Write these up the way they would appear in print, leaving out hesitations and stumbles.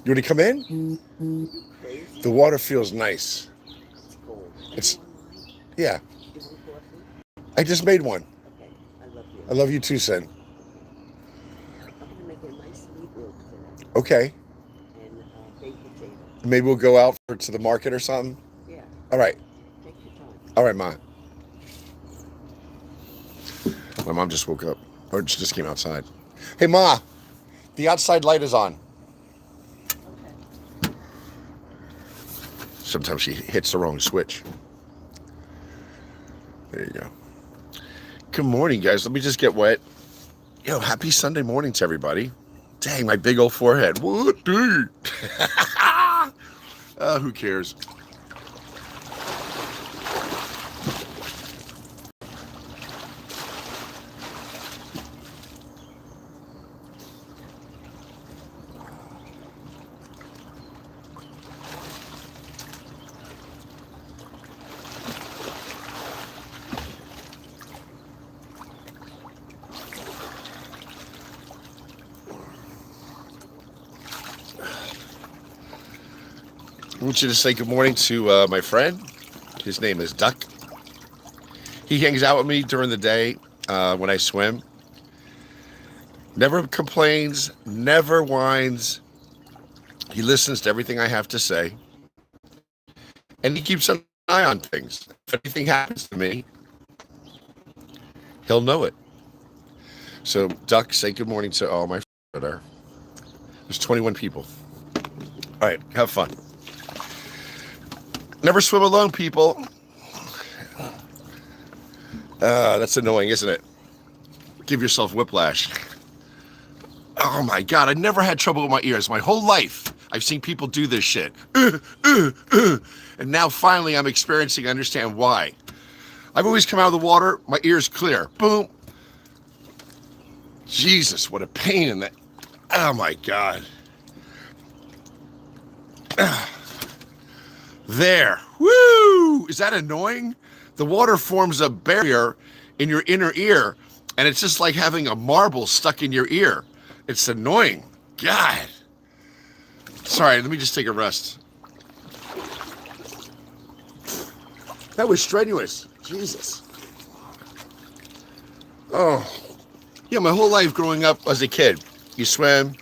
You want to come in? The water feels nice. It's cold. Are you It's online? yeah. You want coffee? I just made one. Okay. I love you. I love you too, Sen. Okay. I'm gonna make a nice meatloaf today Okay. and baked potato. Maybe we'll go out to the market or something. Yeah. All right. Take your time. All right, Ma. My mom just woke up, or just came outside. Hey, Ma. The outside light is on. Okay. Sometimes she hits the wrong switch. There you go. Good morning, guys. Let me just get wet. Yo, happy Sunday morning to everybody. Dang, my big old forehead. What, dude? Who cares? I want you to say good morning to my friend. His name is Duck. He hangs out with me during the day when I swim. Never complains, never whines. He listens to everything I have to say. And he keeps an eye on things. If anything happens to me, he'll know it. So, Duck, say good morning to all my friends there. There's 21 people. All right, have fun. Never swim alone, people. That's annoying, isn't it? Give yourself whiplash. Oh my God, I never had trouble with my ears. My whole life, I've seen people do this shit. And now finally I'm experiencing, I understand why. I've always come out of the water, my ears clear. Boom. Jesus, what a pain in that. Oh my God. There. Woo! Is that annoying? The water forms a barrier in your inner ear, and it's just like having a marble stuck in your ear. It's annoying. God. Sorry, let me just take a rest. That was strenuous. Jesus. Oh. Yeah, my whole life growing up as a kid, you swim,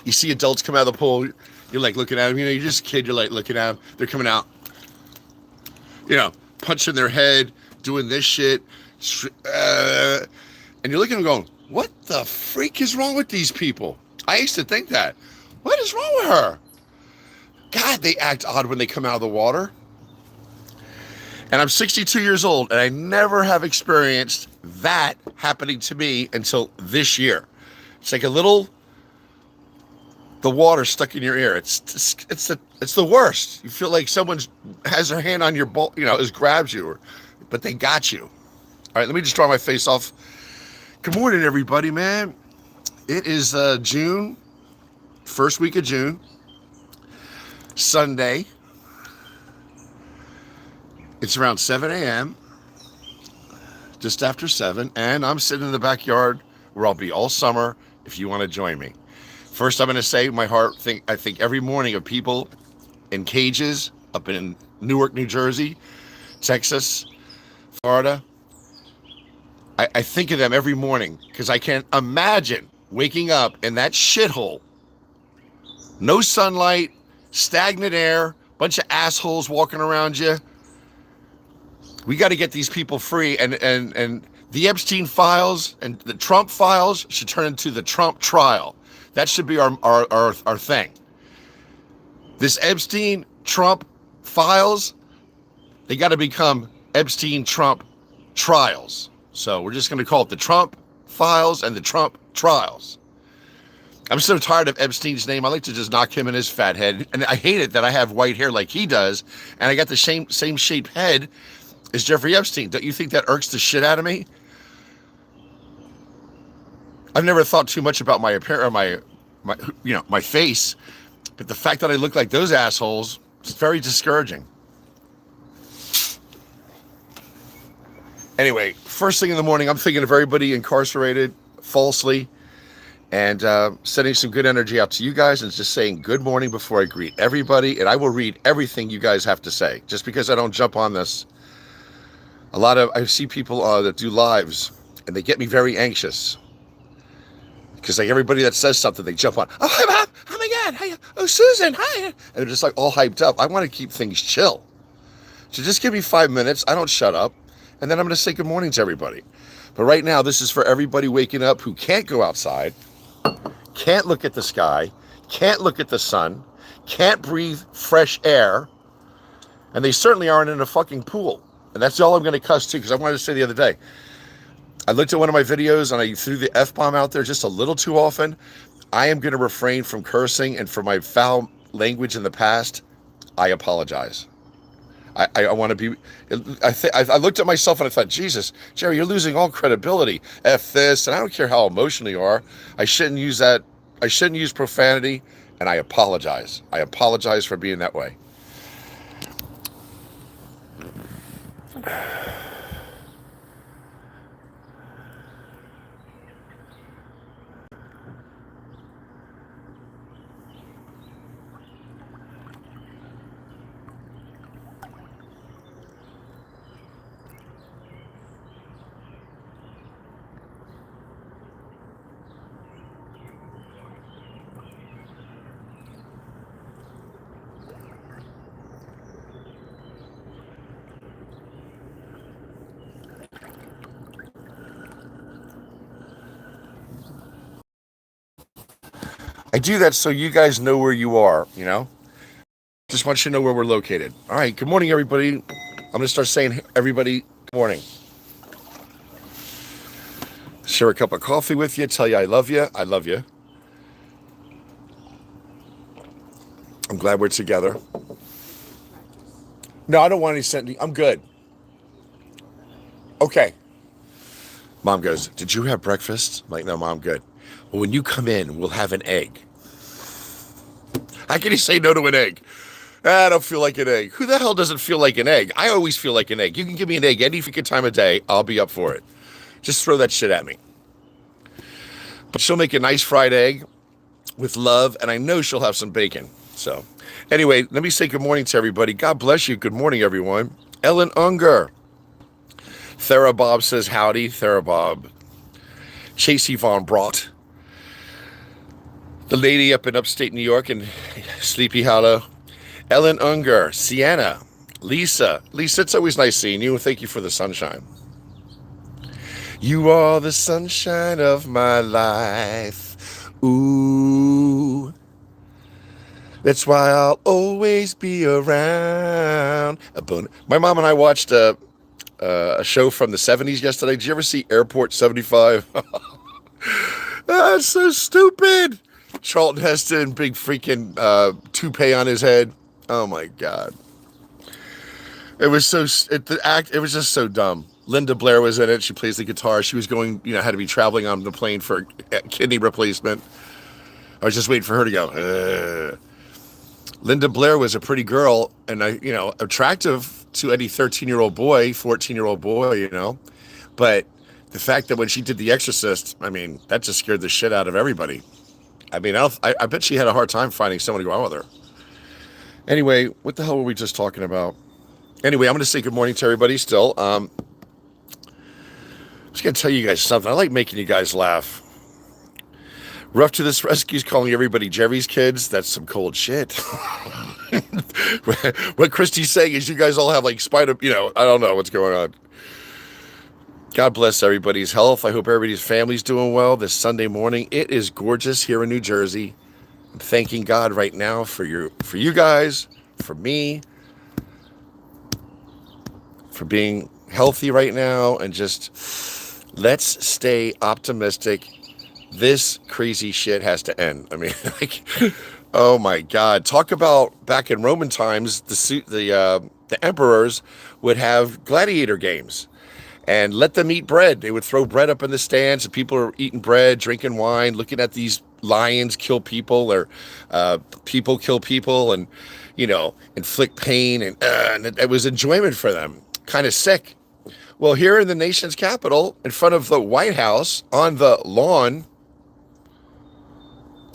you see adults come out of the pool, you're like looking at them, you're just a kid, you're like looking at them, they're coming out, punching their head, doing this shit, and you're looking at them going, what the freak is wrong with these people? I used to think that. What is wrong with her? God, they act odd when they come out of the water. And I'm 62 years old, and I never have experienced that happening to me until this year. It's like the water stuck in your ear. It's the worst. You feel like someone has their hand on your ball, just grabs you, but they got you. All right, let me just dry my face off. Good morning, everybody, man. It is June, first week of June, Sunday. It's around 7 a.m., just after 7, and I'm sitting in the backyard where I'll be all summer if you want to join me. First, I'm going to say I think every morning of people in cages up in Newark, New Jersey, Texas, Florida. I think of them every morning because I can't imagine waking up in that shithole. No sunlight, stagnant air, bunch of assholes walking around you. We got to get these people free, and the Epstein files and the Trump files should turn into the Trump trial. That should be our thing. This Epstein Trump files, they got to become Epstein Trump trials. So we're just going to call it the Trump files and the Trump trials. I'm so tired of Epstein's name. I like to just knock him in his fat head. And I hate it that I have white hair like he does, and I got the same shaped head as Jeffrey Epstein. Don't you think that irks the shit out of me? I've never thought too much about my appearance, my face, but the fact that I look like those assholes is very discouraging. Anyway, first thing in the morning, I'm thinking of everybody incarcerated falsely and sending some good energy out to you guys and just saying good morning before I greet everybody. And I will read everything you guys have to say, just because I don't jump on this. I see people that do lives, and they get me very anxious. Because like everybody that says something, they jump on. Oh, hi, Bob. Oh my God. Hi. Oh, Susan. Hi. And they're just like all hyped up. I want to keep things chill. So just give me 5 minutes. I don't shut up. And then I'm going to say good morning to everybody. But right now, this is for everybody waking up who can't go outside, can't look at the sky, can't look at the sun, can't breathe fresh air, and they certainly aren't in a fucking pool. And that's all I'm going to cuss to, because I wanted to say the other day, I looked at one of my videos and I threw the F-bomb out there just a little too often. I am going to refrain from cursing, and for my foul language in the past, I apologize. I want to be. I looked at myself and I thought, Jesus, Jerry, you're losing all credibility. F this, and I don't care how emotional you are. I shouldn't use that. I shouldn't use profanity, and I apologize. I apologize for being that way. I do that so you guys know where you are, you know? Just want you to know where we're located. All right, good morning, everybody. I'm going to start saying, everybody, good morning. Share a cup of coffee with you, tell you I love you. I love you. I'm glad we're together. No, I don't want any sending. I'm good. Okay. Mom goes, did you have breakfast? I'm like, no, Mom, good. Well, when you come in, we'll have an egg. How can you say no to an egg? I don't feel like an egg. Who the hell doesn't feel like an egg? I always feel like an egg. You can give me an egg any freaking time of day. I'll be up for it. Just throw that shit at me. But she'll make a nice fried egg with love, and I know she'll have some bacon. So anyway, let me say good morning to everybody. God bless you. Good morning, everyone. Ellen Unger. Therabob says howdy. Therabob. Chasey Von Brott. The lady up in upstate New York in Sleepy Hollow. Ellen Unger. Sienna. Lisa. Lisa, it's always nice seeing you. Thank you for the sunshine. You are the sunshine of my life. Ooh. That's why I'll always be around. My mom and I watched a show from the 70s yesterday. Did you ever see Airport 75? That's so stupid. Charlton Heston, big freaking toupee on his head. Oh my God. It was it was just so dumb. Linda Blair was in it. She plays the guitar. She was going, had to be traveling on the plane for a kidney replacement. I was just waiting for her to go. Linda Blair was a pretty girl and, attractive to any 13-year-old boy, 14-year-old boy, But the fact that when she did The Exorcist, that just scared the shit out of everybody. I bet she had a hard time finding someone to go out with her. Anyway, what the hell were we just talking about? Anyway, I'm going to say good morning to everybody still. I'm just going to tell you guys something. I like making you guys laugh. Rough to this Rescue's calling everybody Jerry's kids. That's some cold shit. What Christy's saying is you guys all have spider, I don't know what's going on. God bless everybody's health. I hope everybody's family's doing well this Sunday morning. It is gorgeous here in New Jersey. I'm thanking God right now for you guys, for me, for being healthy right now, and just let's stay optimistic. This crazy shit has to end. Oh my God. Talk about back in Roman times, the emperors would have gladiator games and let them eat bread. They would throw bread up in the stands, and people are eating bread, drinking wine, looking at these lions kill people, or people kill people, and inflict pain, and it was enjoyment for them. Kind of sick. Well, here in the nation's capital, in front of the White House, on the lawn,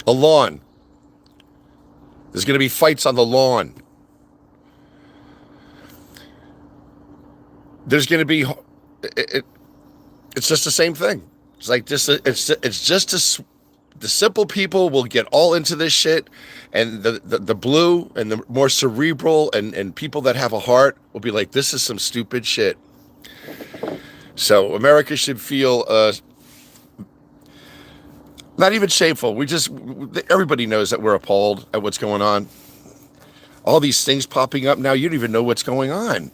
A lawn. There's going to be fights on the lawn. There's going to be, it's just the same thing. It's like just, it's just the simple people will get all into this shit, and the blue and the more cerebral and people that have a heart will be like, this is some stupid shit. So America should feel not even shameful. Everybody knows that we're appalled at what's going on. All these things popping up now, you don't even know what's going on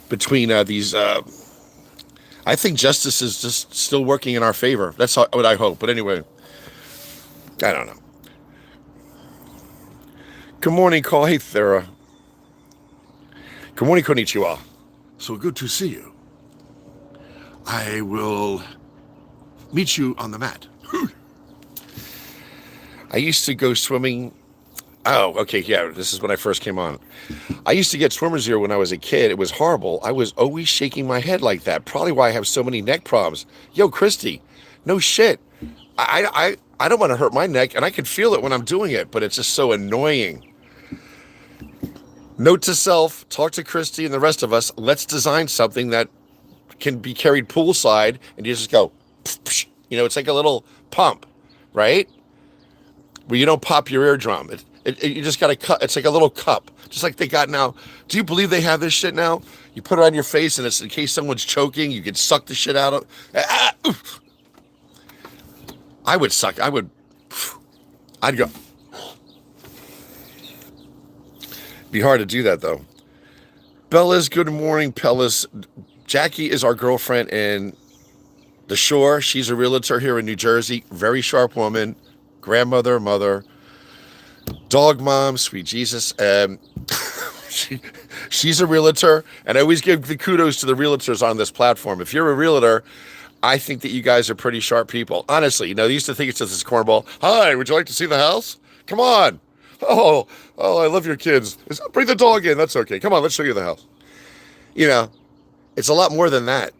between these. I think justice is just still working in our favor. That's what I hope. But anyway, I don't know. Good morning, call. Hey, Thera. Good morning, konnichiwa. So good to see you. I will meet you on the mat. I used to go swimming. Oh, okay, yeah, this is when I first came on. I used to get swimmer's ear when I was a kid. It was horrible. I was always shaking my head like that. Probably why I have so many neck problems. Yo, Christy, no shit. I don't want to hurt my neck, and I can feel it when I'm doing it, but it's just so annoying. Note to self, talk to Christy and the rest of us. Let's design something that can be carried poolside, and you just go, you know, it's like a little pump, right? Where you don't pop your eardrum. You just got to cut. It's like a little cup, just like they got now. Do you believe they have this shit now? You put it on your face, and it's in case someone's choking, you can suck the shit out of. I would suck. I'd go. Be hard to do that though. Bella's, good morning, Pellas. Jackie is our girlfriend in the Shore. She's a realtor here in New Jersey. Very sharp woman. Grandmother, mother, dog mom, sweet Jesus. She's a realtor, and I always give the kudos to the realtors on this platform. If you're a realtor, I think that you guys are pretty sharp people. Honestly, you know, they used to think it's just this cornball. Hi, would you like to see the house? Come on. Oh, I love your kids. Bring the dog in. That's okay. Come on, let's show you the house. You know, it's a lot more than that.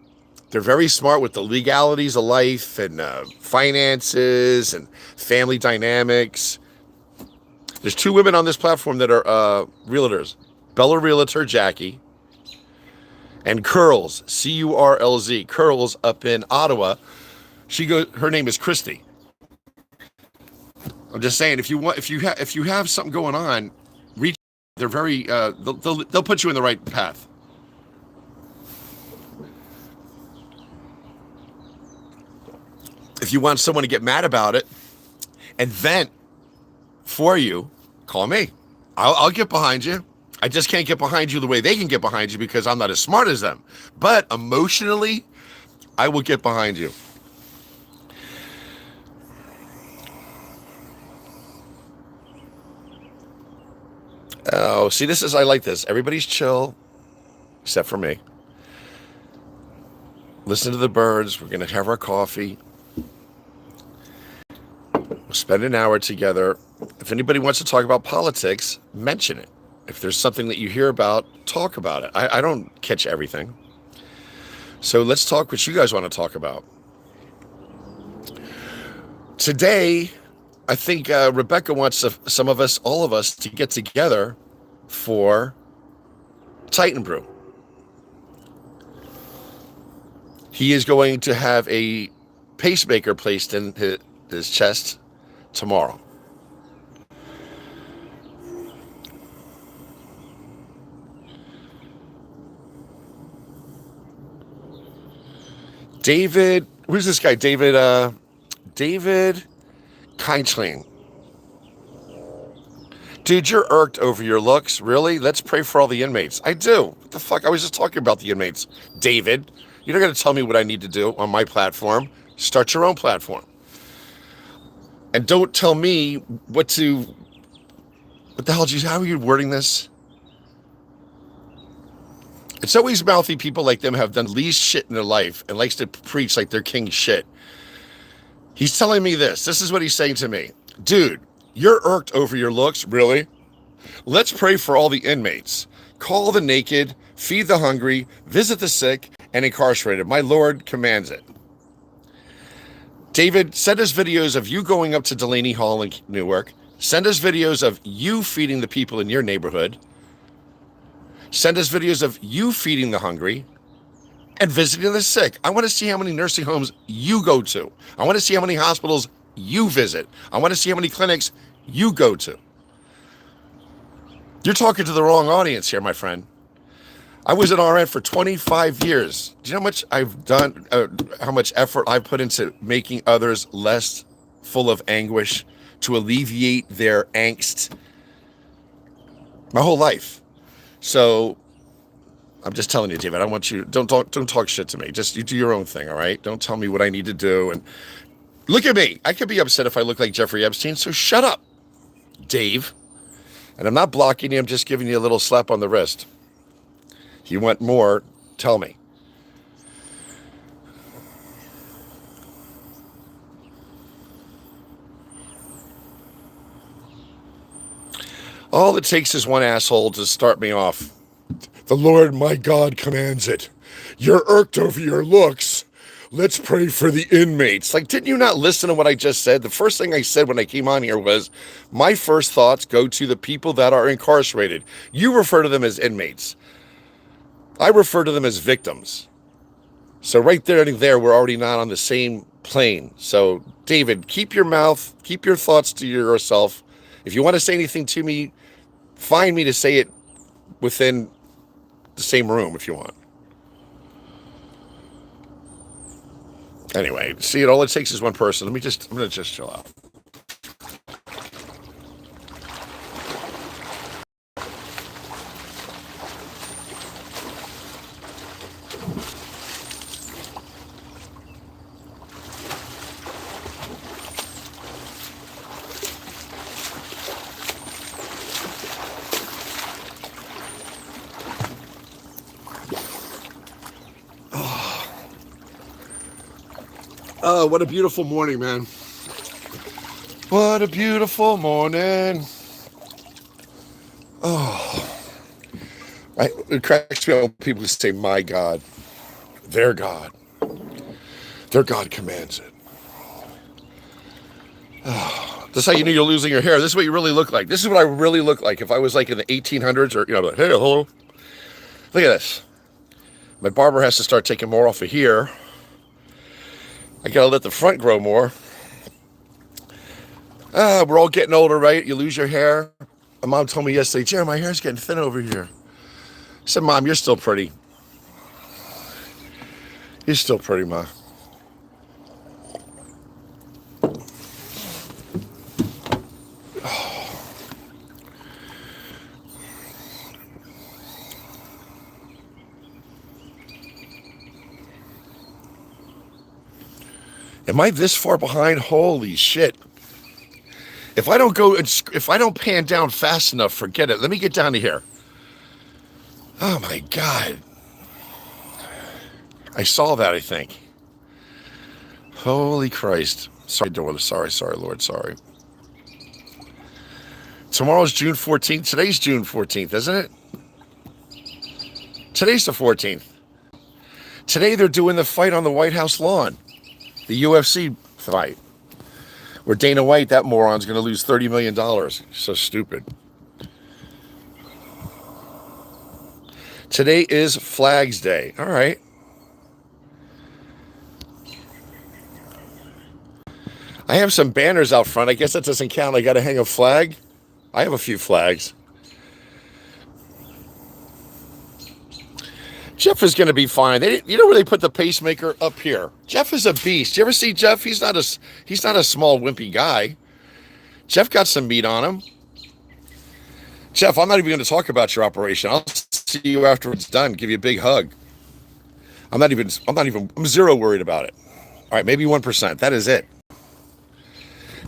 They're very smart with the legalities of life and finances and family dynamics. There's two women on this platform that are realtors. Bella Realtor, Jackie, and Curls, C-U-R-L-Z, Curls up in Ottawa. Her name is Christy. I'm just saying, if you have something going on, reach. They're very they'll put you in the right path. If you want someone to get mad about it and vent for you, call me. I'll get behind you. I just can't get behind you the way they can get behind you because I'm not as smart as them. But emotionally, I will get behind you. Oh, see, I like this. Everybody's chill, except for me. Listen to the birds. We're going to have our coffee. We'll spend an hour together. If anybody wants to talk about politics, mention it. If there's something that you hear about, talk about it. I don't catch everything. So let's talk what you guys want to talk about. Today, I think Rebecca wants some of us, all of us, to get together for Titan Brew. He is going to have a pacemaker placed in his chest tomorrow. David, who's this guy? David Kindling. Dude, you're irked over your looks. Really? Let's pray for all the inmates. I do. What the fuck? I was just talking about the inmates. David, you're not going to tell me what I need to do on my platform. Start your own platform. And don't tell me what the hell how are you wording this? It's always mouthy people like them have done least shit in their life and likes to preach like they're king shit. He's telling me this. This is what he's saying to me. Dude, you're irked over your looks. Really? Let's pray for all the inmates. Call the naked, feed the hungry, visit the sick and incarcerated. My Lord commands it. David, send us videos of you going up to Delaney Hall in Newark. Send us videos of you feeding the people in your neighborhood. Send us videos of you feeding the hungry and visiting the sick. I want to see how many nursing homes you go to. I want to see how many hospitals you visit. I want to see how many clinics you go to. You're talking to the wrong audience here, my friend. I was an RN for 25 years. Do you know how much I've done, how much effort I've put into making others less full of anguish to alleviate their angst? My whole life. So I'm just telling you, David, I want you, don't talk shit to me. Just you do your own thing, all right? Don't tell me what I need to do. And look at me. I could be upset if I look like Jeffrey Epstein, so shut up, Dave. And I'm not blocking you. I'm just giving you a little slap on the wrist. If you want more, tell me. All it takes is one asshole to start me off. The Lord my God commands it. You're irked over your looks. Let's pray for the inmates. Like, didn't you not listen to what I just said? The first thing I said when I came on here was, my first thoughts go to the people that are incarcerated. You refer to them as inmates. I refer to them as victims. So right there and there, we're already not on the same plane. So, David, keep your mouth, keep your thoughts to yourself. If you want to say anything to me, find me to say it within the same room if you want. Anyway, see, all it takes is one person. I'm going to just chill out. Oh, what a beautiful morning, man. What a beautiful morning. Oh, it cracks me up when people say, my God, their God. Their God commands it. Oh, that's how you knew you're losing your hair. This is what you really look like. This is what I really look like if I was like in the 1800s or, like, hey, hello. Look at this. My barber has to start taking more off of here. I gotta let the front grow more. We're all getting older, right? You lose your hair. My mom told me yesterday, Jerry, my hair's getting thin over here. I said, Mom, you're still pretty. You're still pretty, Ma. Am I this far behind? Holy shit. If I don't pan down fast enough, forget it. Let me get down to here. Oh my God. I saw that, I think. Holy Christ. Sorry, Lord, sorry. Tomorrow's June 14th. Today's June 14th, isn't it? Today's the 14th. Today they're doing the fight on the White House lawn. The UFC fight. Where Dana White, that moron's going to lose $30 million. So stupid. Today is Flags Day. All right. I have some banners out front. I guess that doesn't count. I got to hang a flag. I have a few flags. Jeff is going to be fine. You know where they put the pacemaker? Up here. Jeff is a beast. You ever see Jeff? He's not a small wimpy guy. Jeff got some meat on him. Jeff, I'm not even going to talk about your operation. I'll see you after it's done. Give you a big hug. I'm zero worried about it. All right, maybe 1%. That is it.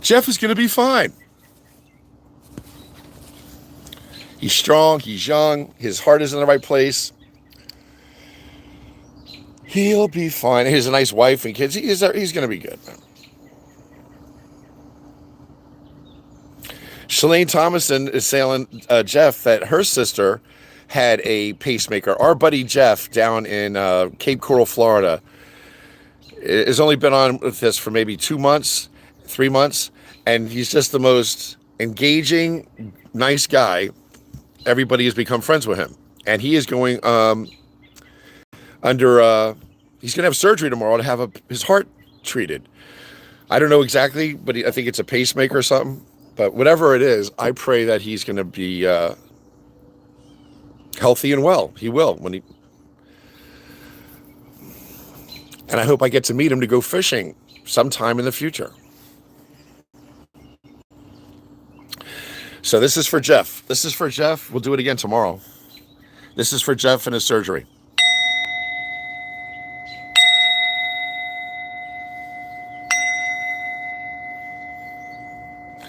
Jeff is going to be fine. He's strong. He's young. His heart is in the right place. He'll be fine. He has a nice wife and kids. He's going to be good. Shalane Thomason is telling Jeff that her sister had a pacemaker. Our buddy Jeff down in Cape Coral, Florida, has only been on with this for maybe 2 months, 3 months, and he's just the most engaging, nice guy. Everybody has become friends with him, and he is going under. He's going to have surgery tomorrow to have his heart treated. I don't know exactly, but I think it's a pacemaker or something. But whatever it is, I pray that he's going to be healthy and well. He will when he. And I hope I get to meet him to go fishing sometime in the future. So this is for Jeff. This is for Jeff. We'll do it again tomorrow. This is for Jeff and his surgery.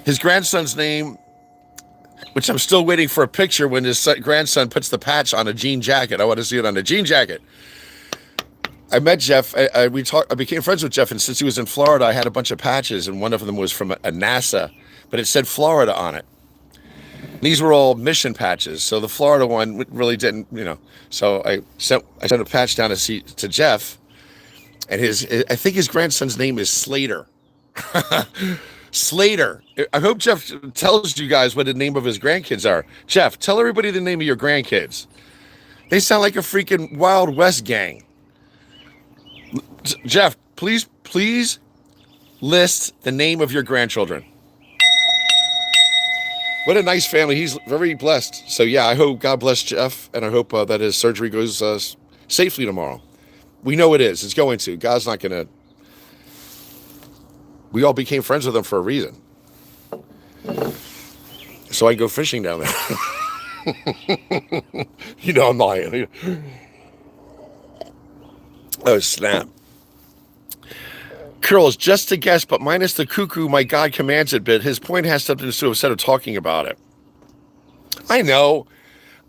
His grandson's name, which I'm still waiting for a picture when his grandson puts the patch on a jean jacket. I want to see it on a jean jacket. I met Jeff. I became friends with Jeff, and since he was in Florida, I had a bunch of patches, and one of them was from a NASA, but it said Florida on it. These were all mission patches, so the Florida one really didn't, So I sent a patch down to Jeff, and I think his grandson's name is Slater. Slater. I hope Jeff tells you guys what the name of his grandkids are. Jeff, tell everybody the name of your grandkids. They sound like a freaking Wild West gang. Jeff, please list the name of your grandchildren. What a nice family. He's very blessed. So yeah, I hope God bless Jeff, and I hope that his surgery goes safely tomorrow. We know it is. It's going to. God's not going to. We all became friends with him for a reason. So I go fishing down there. I'm lying. Oh, snap. Curls, just a guess, but minus the cuckoo, my God commands it bit. His point has something to do instead of talking about it. I know.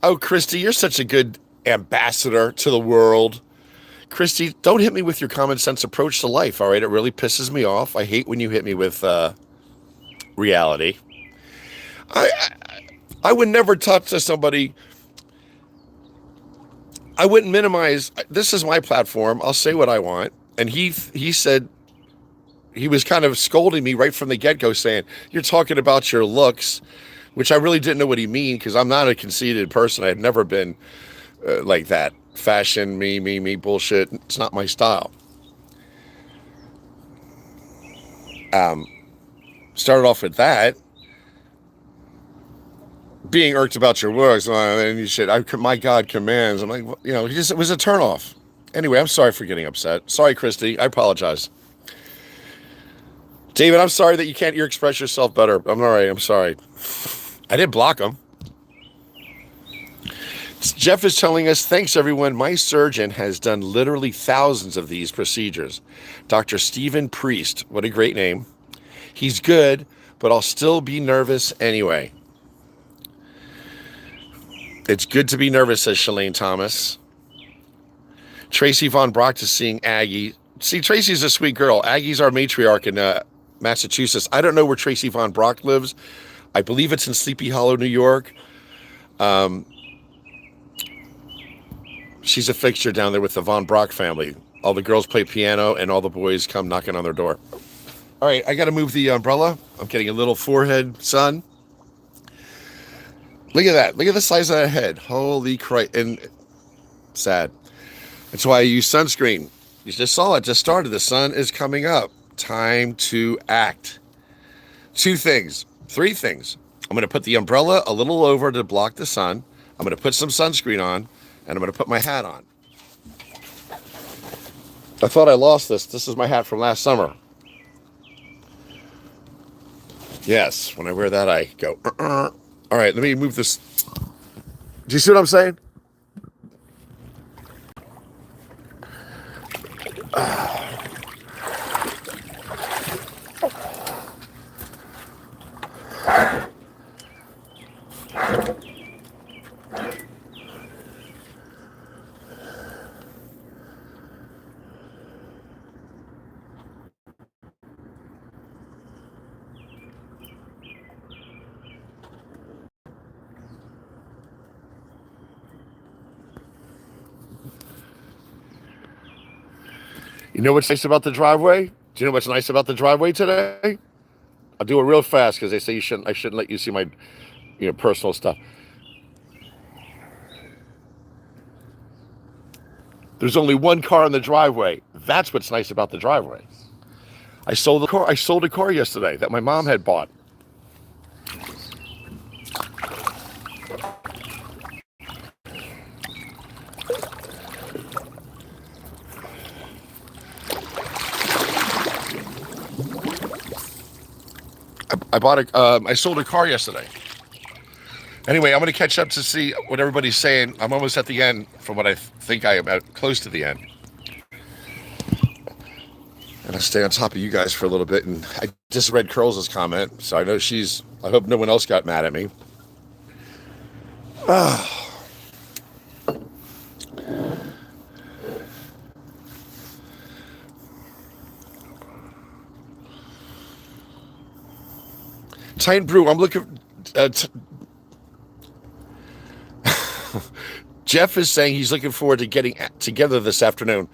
Oh, Christy, you're such a good ambassador to the world. Christy, don't hit me with your common sense approach to life, all right? It really pisses me off. I hate when you hit me with reality. I would never talk to somebody. I wouldn't minimize. This is my platform. I'll say what I want. And he said, he was kind of scolding me right from the get-go, saying, you're talking about your looks, which I really didn't know what he mean, because I'm not a conceited person. I had never been like that. Fashion, me, bullshit. It's not my style. Started off with that. Being irked about your looks, and you said, my God commands. I'm like, it was a turnoff. Anyway, I'm sorry for getting upset. Sorry, Christy. I apologize. David, I'm sorry that you can't express yourself better. I'm all right. I'm sorry. I didn't block him. Jeff is telling us, thanks, everyone. My surgeon has done literally thousands of these procedures. Dr. Stephen Priest. What a great name. He's good, but I'll still be nervous anyway. It's good to be nervous, says Shalane Thomas. Tracy Von Brock is seeing Aggie. See, Tracy's a sweet girl. Aggie's our matriarch in Massachusetts. I don't know where Tracy Von Brock lives. I believe it's in Sleepy Hollow, New York. She's a fixture down there with the Von Brock family. All the girls play piano, and all the boys come knocking on their door. All right, I got to move the umbrella. I'm getting a little forehead sun. Look at that. Look at the size of that head. Holy Christ. And sad. That's why I use sunscreen. You just saw it. Just started. The sun is coming up. Time to act. 3 things. I'm going to put the umbrella a little over to block the sun. I'm going to put some sunscreen on, and I'm going to put my hat on. I thought I lost this. This is my hat from last summer. Yes, when I wear that, I go, All right, let me move this. Do you see what I'm saying? You know what's nice about the driveway? Do you know what's nice about the driveway today? I'll do it real fast because they say you shouldn't. I shouldn't let you see my, personal stuff. There's only one car in the driveway. That's what's nice about the driveway. I sold the car. I sold a car yesterday that my mom had bought. I bought a. I sold a car yesterday. Anyway, I'm going to catch up to see what everybody's saying. I'm almost at the end from what I think I am at, close to the end. And I'll stay on top of you guys for a little bit. And I just read Curls' comment, so I know she's. I hope no one else got mad at me. Titan Brew, I'm looking. Jeff is saying he's looking forward to getting together this afternoon.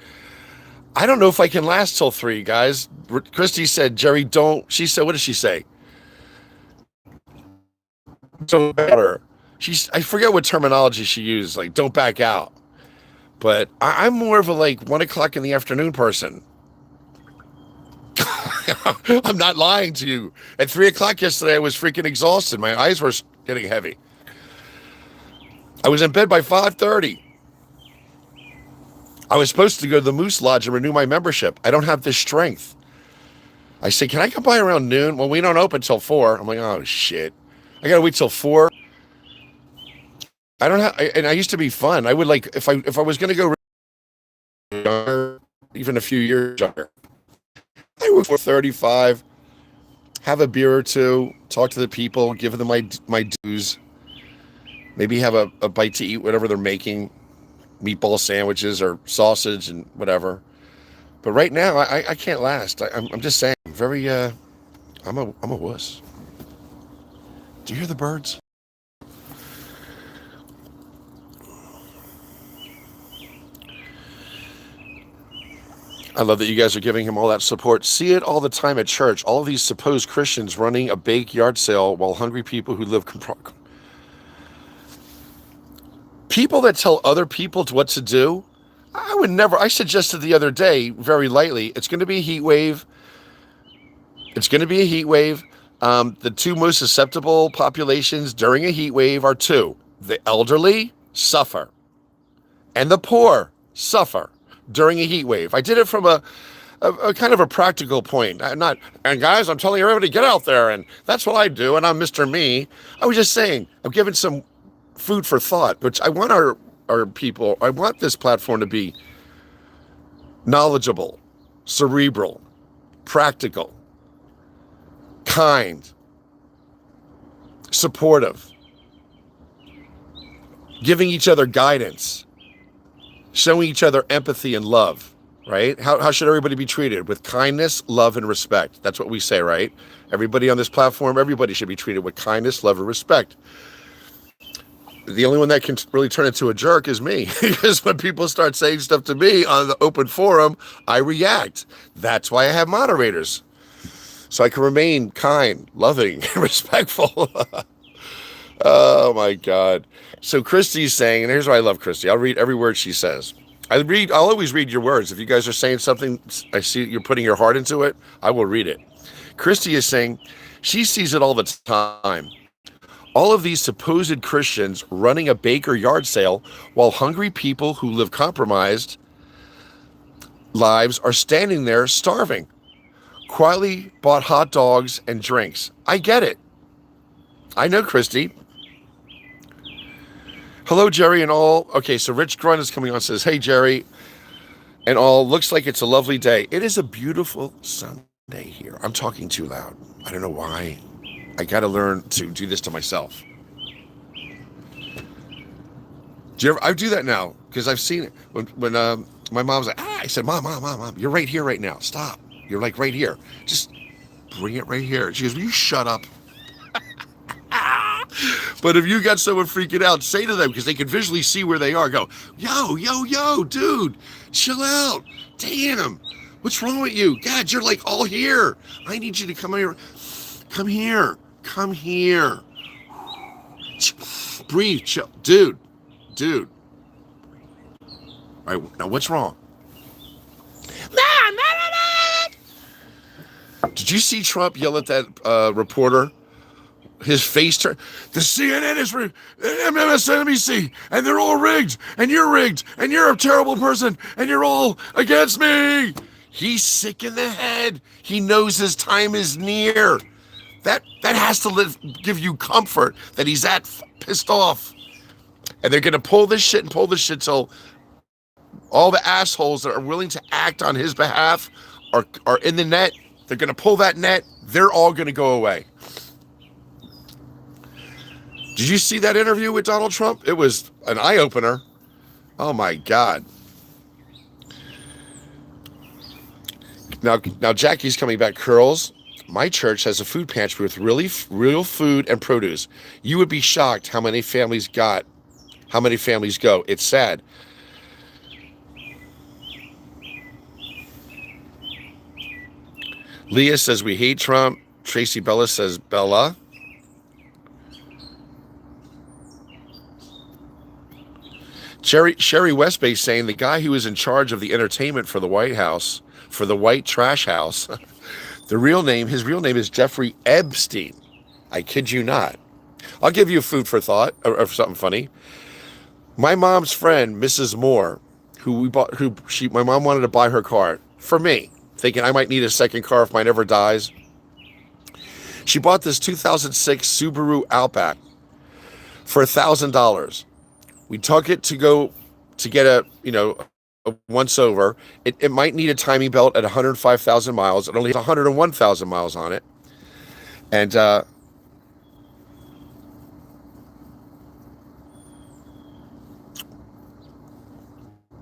I don't know if I can last till 3, guys. Christy said, Jerry, don't. She said, what did she say? Don't matter. I forget what terminology she used, like, don't back out. But I'm more of a, 1 o'clock in the afternoon person. I'm not lying to you. At 3 o'clock yesterday, I was freaking exhausted. My eyes were getting heavy. I was in bed by 5:30. I was supposed to go to the Moose Lodge and renew my membership. I don't have the strength. I said, can I come by around noon? Well, we don't open till 4. I'm like, oh, shit. I got to wait till 4. I don't have, and I used to be fun. I would if I was going to go younger, even a few years younger, I would 4:35, have a beer or two, talk to the people, give them my dues, maybe have a bite to eat, whatever they're making, meatball sandwiches or sausage and whatever. But right now, I can't last. I'm just saying, very, I'm a wuss. Do you hear the birds? I love that you guys are giving him all that support. See it all the time at church. All of these supposed Christians running a bake yard sale while hungry people who live... People that tell other people what to do, I would never... I suggested the other day, very lightly, it's going to be a heat wave. It's going to be a heat wave. The 2 most susceptible populations during a heat wave are 2. The elderly suffer, and the poor suffer during a heat wave. I did it from a kind of a practical point. And guys, I'm telling everybody, get out there, and that's what I do, and I'm Mr. Me. I was just saying, I'm giving some food for thought, which I want our people, I want this platform to be knowledgeable, cerebral, practical, kind, supportive, giving each other guidance, showing each other empathy and love, right? How should everybody be treated? With kindness, love, and respect. That's what we say, right? Everybody on this platform, everybody should be treated with kindness, love, and respect. The only one that can really turn into a jerk is me, because when people start saying stuff to me on the open forum, I react. That's why I have moderators, so I can remain kind, loving, and respectful. Oh my God. So Christy's saying, and here's why I love Christy. I'll read every word she says. I'll always read your words. If you guys are saying something, I see you're putting your heart into it, I will read it. Christy is saying she sees it all the time. All of these supposed Christians running a bake or yard sale while hungry people who live compromised lives are standing there starving. Quietly bought hot dogs and drinks. I get it. I know, Christy. Hello, Jerry and all. Okay, so Rich Grunt is coming on and says, hey, Jerry and all. Looks like it's a lovely day. It is a beautiful Sunday here. I'm talking too loud. I don't know why. I got to learn to do this to myself. I do that now because I've seen it. When my mom's like, I said, Mom, you're right here right now. Stop. You're like right here. Just bring it right here. She goes, will you shut up? But if you got someone freaking out, say to them, because they can visually see where they are, go, yo, dude, chill out. Damn. What's wrong with you? God, you're like all here. I need you to come here. Come here. Come here. Breathe, chill. Dude. All right, now what's wrong? Did you see Trump yell at that reporter? His face turned. The CNN is MSNBC, and they're all rigged, and you're a terrible person, and you're all against me. He's sick in the head. He knows his time is near. That has to give you comfort that he's that pissed off. And they're gonna pull this shit till all the assholes that are willing to act on his behalf are in the net. They're gonna pull that net. They're all gonna go away. Did you see that interview with Donald Trump? It was an eye-opener. Oh my God. Now Jackie's coming back. Curls. My church has a food pantry with real food and produce. You would be shocked how many families go. It's sad. Leah says we hate Trump. Tracy Bella says Bella. Sherry Westbay saying the guy who was in charge of the entertainment for the White House, for the White Trash House, his real name is Jeffrey Epstein. I kid you not. I'll give you food for thought or something funny. My mom's friend, Mrs. Moore, my mom wanted to buy her car for me, thinking I might need a second car if mine ever dies. She bought this 2006 Subaru Outback for $1,000. We took it to get a once over. It might need a timing belt at 105,000 miles. It only has 101,000 miles on it. And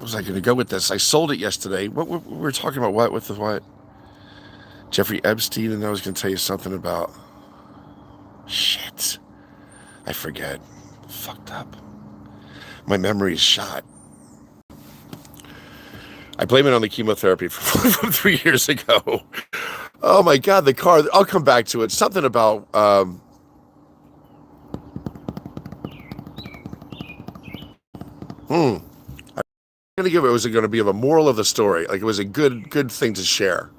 was I going to go with this? I sold it yesterday. We were talking about what? Jeffrey Epstein, and I was going to tell you something about... Shit. I forget. Fucked up. My memory is shot. I blame it on the chemotherapy from 3 years ago. Oh my God, the car. I'll come back to it. Something about... I'm going to give it was going to be of a moral of the story. Like it was a good thing to share.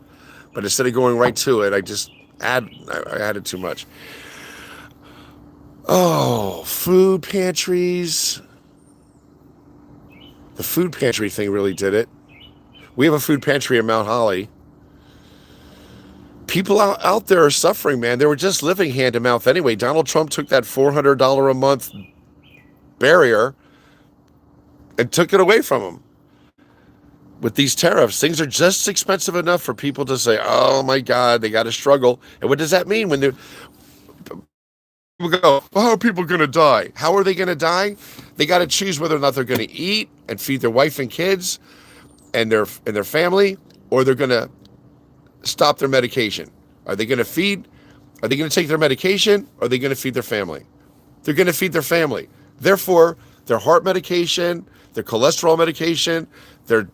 But instead of going right to it, I added too much. Oh, food pantries. The food pantry thing really did it. We have a food pantry in Mount Holly. People out there are suffering, man. They were just living hand to mouth anyway. Donald Trump took that $400 a month barrier and took it away from them. With these tariffs, things are just expensive enough for people to say, oh my God, they got to struggle. And what does that mean when people go, well, how are people going to die? How are they going to die? They got to choose whether or not they're going to eat and feed their wife and kids and their family, or they're going to stop their medication. Are they going to take their medication, or are they going to feed their family? They're going to feed their family. Therefore, their heart medication, their cholesterol medication, their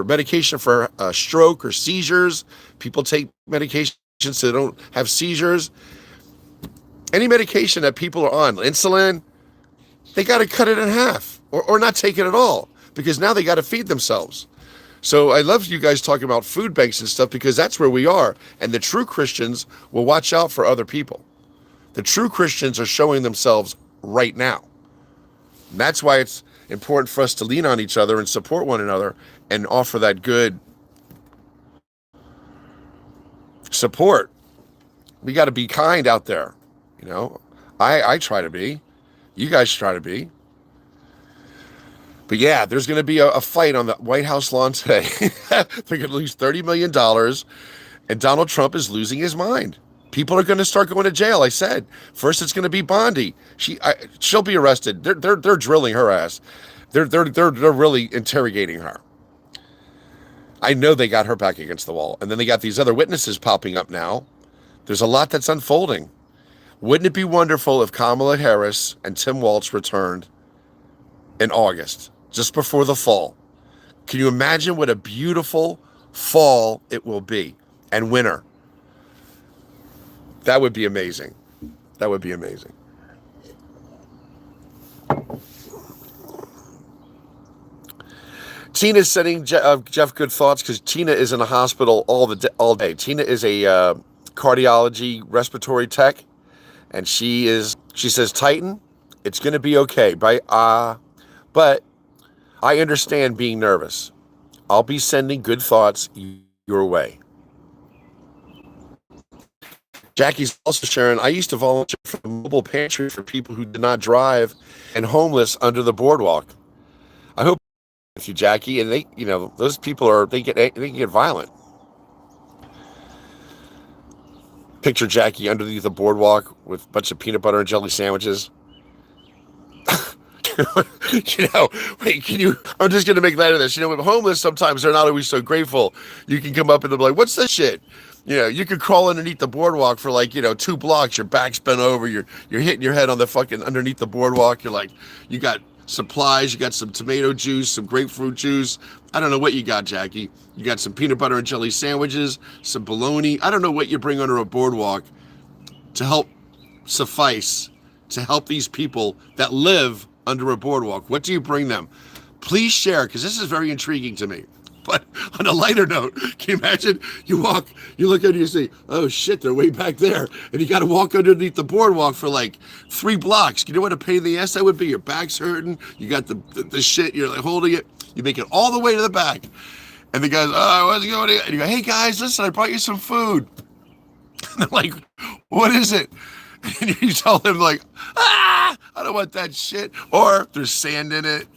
medication for stroke or seizures. People take medication so they don't have seizures. Any medication that people are on, insulin, they got to cut it in half or not take it at all, because now they got to feed themselves. So I love you guys talking about food banks and stuff, because that's where we are. And the true Christians will watch out for other people. The true Christians are showing themselves right now. And that's why it's important for us to lean on each other and support one another and offer that good support. We got to be kind out there. I try to be. You guys try to be. But yeah, there's going to be a fight on the White House lawn today. They're going to lose $30 million, and Donald Trump is losing his mind. People are going to start going to jail. I said first it's going to be Bondi. She'll be arrested. They're drilling her ass. They're really interrogating her. I know they got her back against the wall, and then they got these other witnesses popping up now. There's a lot that's unfolding. Wouldn't it be wonderful if Kamala Harris and Tim Walz returned in August, just before the fall? Can you imagine what a beautiful fall it will be, and winter. That would be amazing. That would be amazing. Tina's sending Jeff good thoughts because Tina is in a hospital all day. Tina is a cardiology respiratory tech, and she says, Titan, it's going to be okay. But I understand being nervous. I'll be sending good thoughts your way. Jackie's also sharing, I used to volunteer for a mobile pantry for people who did not drive and homeless under the boardwalk. I hope with you, Jackie, and they, those people they can get violent. Picture Jackie underneath the boardwalk with a bunch of peanut butter and jelly sandwiches. Wait, I'm just going to make light of this. With homeless, sometimes they're not always so grateful. You can come up and they'll be like, what's this shit? You could crawl underneath the boardwalk for 2 blocks. Your back's bent over. You're hitting your head on the fucking underneath the boardwalk. You're like, you got supplies. You got some tomato juice, some grapefruit juice. I don't know what you got, Jackie. You got some peanut butter and jelly sandwiches, some bologna. I don't know what you bring under a boardwalk to help suffice to help these people that live under a boardwalk. What do you bring them? Please share, because this is very intriguing to me. But on a lighter note, can you imagine you look at it and you say, oh shit, they're way back there. And you got to walk underneath the boardwalk for 3 blocks. You know what a pain in the ass that would be? Your back's hurting. You got the shit, you're holding it. You make it all the way to the back. And the guy's, oh, what's going on? And you go, hey guys, listen, I brought you some food. And they're like, what is it? And you tell them I don't want that shit. Or there's sand in it.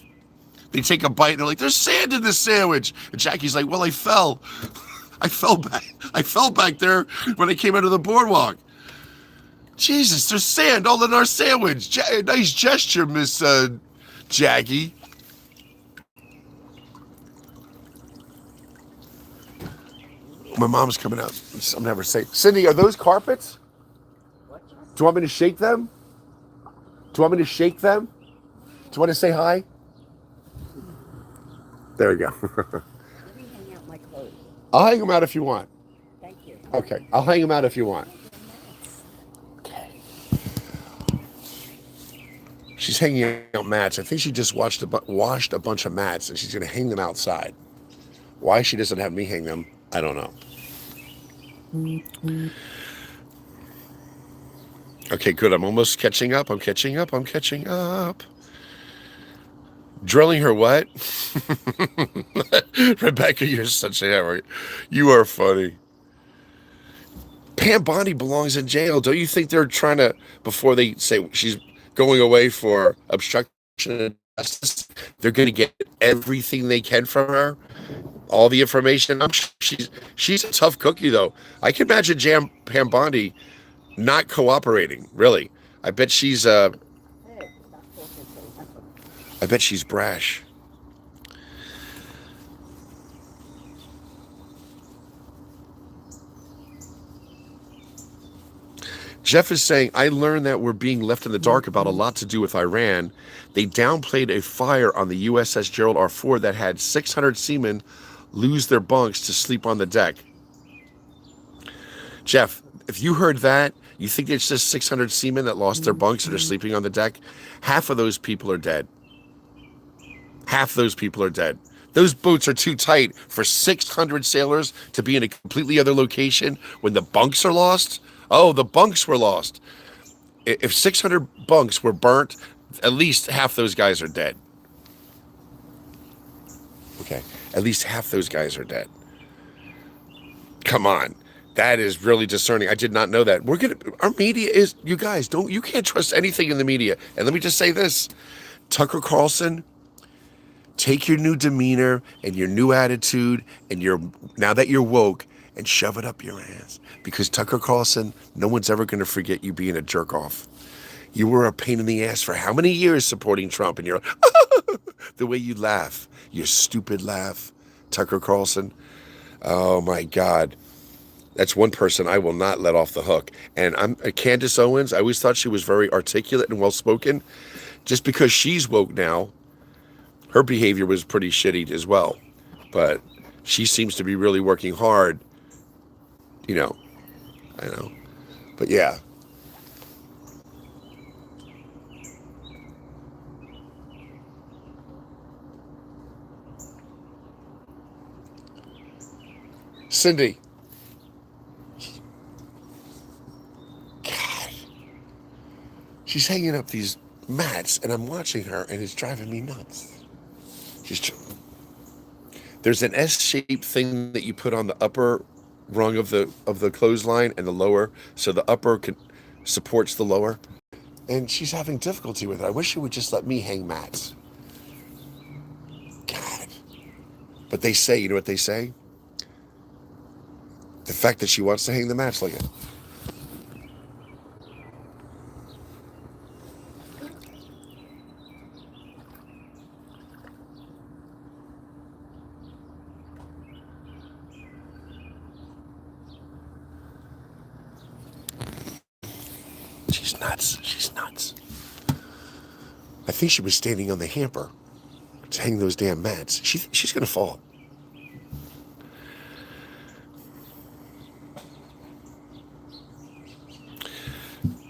They take a bite and they're like, there's sand in this sandwich. And Jackie's like, well, I fell back there when I came out of the boardwalk. Jesus, there's sand all in our sandwich. Nice gesture, Miss Jackie. My mom's coming out. I'm never safe. Cindy, are those carpets? Do you want me to shake them? Do you want me to shake them? Do you want to say hi? There we go. Let me hang out my clothes. I'll hang them out if you want. Thank you. Okay, I'll hang them out if you want. Okay. She's hanging out mats. I think she just washed a bunch of mats, and she's going to hang them outside. Why she doesn't have me hang them, I don't know. Okay, good. I'm almost catching up. I'm catching up. Drilling her what? Rebecca, you're such a hammer. You are funny. Pam Bondi belongs in jail. Don't you think they're trying to, before they say she's going away for obstruction of justice, they're going to get everything they can from her? All the information. I'm sure she's a tough cookie, though. I can imagine Pam Bondi not cooperating, really. I bet she's brash. Jeff is saying, I learned that we're being left in the dark about a lot to do with Iran. They downplayed a fire on the USS Gerald R. Ford that had 600 seamen lose their bunks to sleep on the deck. Jeff, if you heard that, you think it's just 600 seamen that lost their bunks and are sleeping on the deck? Half of those people are dead. Half those people are dead. Those boats are too tight for 600 sailors to be in a completely other location when the bunks are lost. Oh, the bunks were lost. If 600 bunks were burnt, at least half those guys are dead. Okay, at least half those guys are dead. Come on. That is really discerning. I did not know that. Our media is, you guys, you can't trust anything in the media. And let me just say this. Tucker Carlson, take your new demeanor and your new attitude and now that you're woke, and shove it up your ass. Because Tucker Carlson, no one's ever going to forget you being a jerk off. You were a pain in the ass for how many years supporting Trump? And you're the way you laugh, your stupid laugh, Tucker Carlson. Oh my God. That's one person I will not let off the hook. And Candace Owens, I always thought she was very articulate and well-spoken. Just because she's woke now, her behavior was pretty shitty as well. But She seems to be really working hard, you know. I know. But yeah. Cindy. God. She's hanging up these mats, and I'm watching her, and it's driving me nuts. She's. There's an S-shaped thing that you put on the upper rung of the clothesline and the lower, so the upper supports the lower. And she's having difficulty with it. I wish she would just let me hang mats. God. But they say, you know what they say? The fact that she wants to hang the mats like it. She's nuts. She's nuts. I think she was standing on the hamper to hang those damn mats. She's going to fall.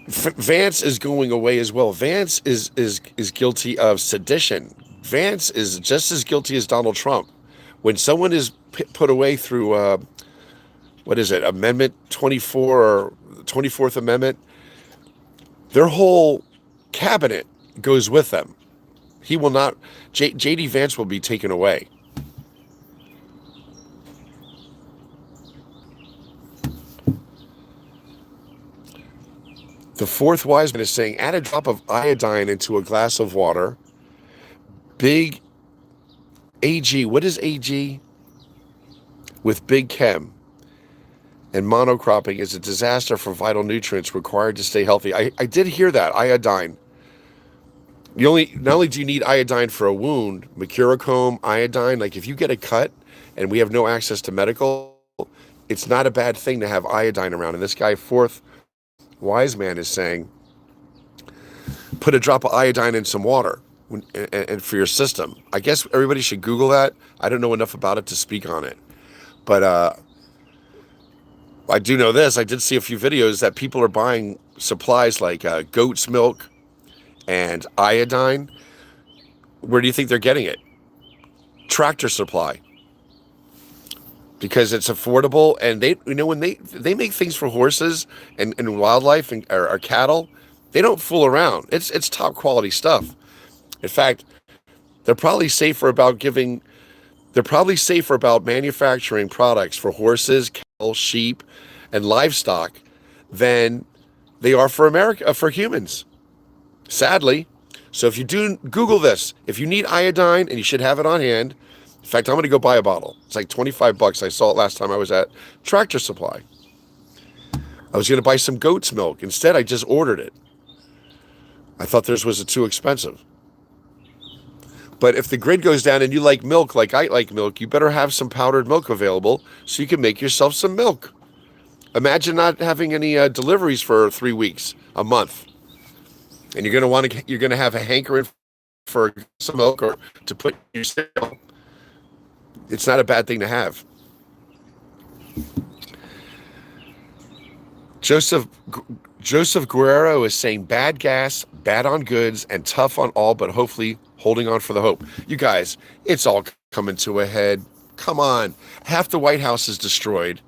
Vance is going away as well. Vance is guilty of sedition. Vance is just as guilty as Donald Trump. When someone is put away through, what is it, Amendment 24 or 24th Amendment, their whole cabinet goes with them. He will not, J.D. Vance will be taken away. The fourth wise man is saying, add a drop of iodine into a glass of water. Big AG, what is AG? With big chem. And monocropping is a disaster for vital nutrients required to stay healthy. I did hear that, iodine. Not only do you need iodine for a wound, mercurochrome, iodine, like if you get a cut and we have no access to medical, it's not a bad thing to have iodine around. And this guy, fourth wise man, is saying, put a drop of iodine in some water and for your system. I guess everybody should Google that. I don't know enough about it to speak on it. But I do know this. I did see a few videos that people are buying supplies like goat's milk and iodine. Where do you think they're getting it? Tractor Supply. Because it's affordable, and they, when they make things for horses and wildlife and or cattle, they don't fool around. It's top quality stuff. In fact, they're probably safer about manufacturing products for horses, cattle, sheep, and livestock than they are for humans. Sadly. So if you do Google this, if you need iodine, and you should have it on hand. In fact, I'm going to go buy a bottle. It's like $25. I saw it last time I was at Tractor Supply. I was going to buy some goat's milk. Instead, I just ordered it. I thought theirs was too expensive. But if the grid goes down and you like milk like I like milk, you better have some powdered milk available so you can make yourself some milk. Imagine not having any deliveries for 3 weeks, a month. And you're going to have a hankering for some milk or to put in your cereal. It's not a bad thing to have. Joseph Guerrero is saying bad gas, bad on goods, and tough on all, but hopefully holding on for the hope. You guys, it's all coming to a head. Come on. Half the White House is destroyed.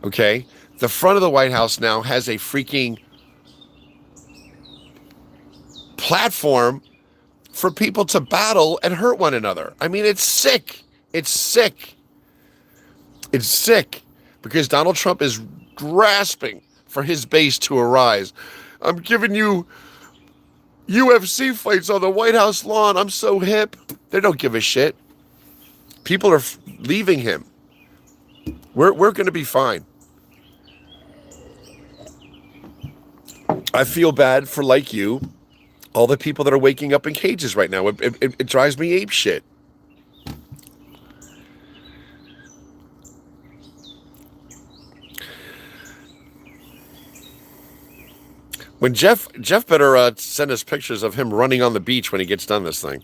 Okay? The front of the White House now has a freaking platform for people to battle and hurt one another. I mean, it's sick. It's sick. It's sick because Donald Trump is grasping for his base to arise. I'm giving you UFC fights on the White House lawn. I'm so hip. They don't give a shit. People are leaving him. We're going to be fine. I feel bad for, like you, all the people that are waking up in cages right now. It drives me ape shit. When Jeff better send us pictures of him running on the beach when he gets done this thing.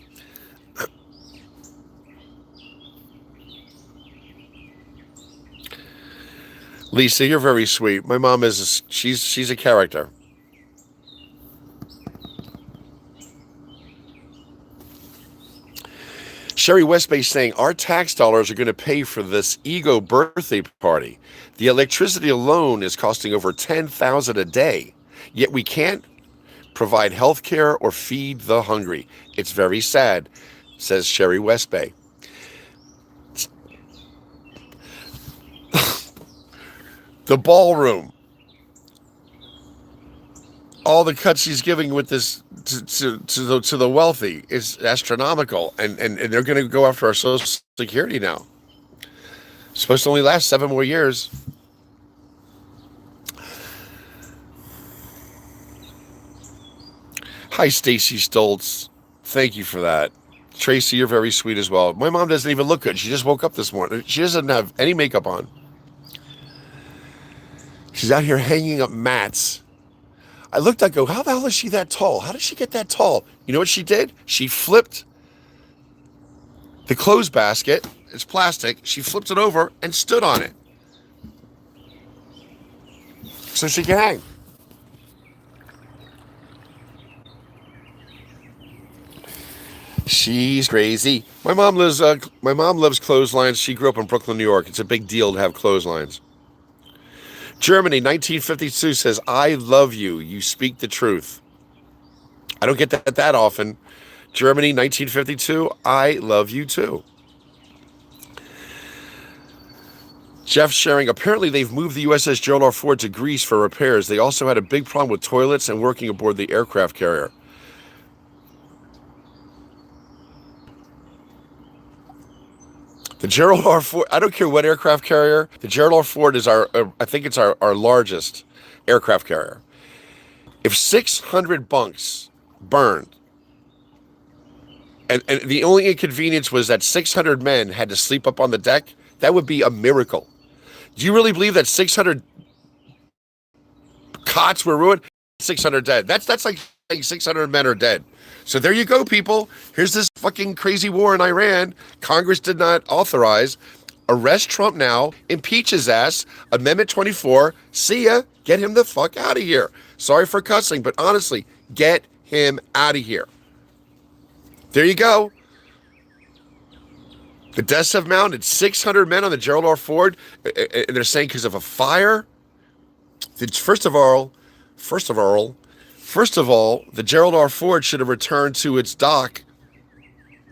Lisa, you're very sweet. My mom is, she's a character. Sherry West Bay saying our tax dollars are going to pay for this ego birthday party. The electricity alone is costing over 10,000 a day. Yet we can't provide health care or feed the hungry. It's very sad, says Sherry West Bay. The ballroom, all the cuts she's giving with this to the wealthy is astronomical, and they're going to go after our Social Security now. It's supposed to only last 7 more years. Hi, Stacy Stoltz. Thank you for that. Tracy, you're very sweet as well. My mom doesn't even look good. She just woke up this morning. She doesn't have any makeup on. She's out here hanging up mats. I looked, I go, how the hell is she that tall? How did she get that tall? You know what she did? She flipped the clothes basket. It's plastic. She flipped it over and stood on it. So she can hang. She's crazy. My mom loves clotheslines. She grew up in Brooklyn, New York. It's a big deal to have clotheslines. Germany, 1952 says, I love you. You speak the truth. I don't get that often. Germany, 1952, I love you too. Jeff sharing, apparently they've moved the USS Gerald R. Ford to Greece for repairs. They also had a big problem with toilets and working aboard the aircraft carrier. The Gerald R. Ford, I don't care what aircraft carrier, the Gerald R. Ford is I think it's our largest aircraft carrier. If 600 bunks burned, and the only inconvenience was that 600 men had to sleep up on the deck, that would be a miracle. Do you really believe that 600 cots were ruined? 600 dead. That's like 600 men are dead. So there you go, people. Here's this fucking crazy war in Iran. Congress did not authorize. Arrest Trump now. Impeach his ass. Amendment 24. See ya. Get him the fuck out of here. Sorry for cussing, but honestly, get him out of here. There you go. The deaths have mounted. 600 men on the Gerald R. Ford. And they're saying because of a fire. First of all, the Gerald R. Ford should have returned to its dock,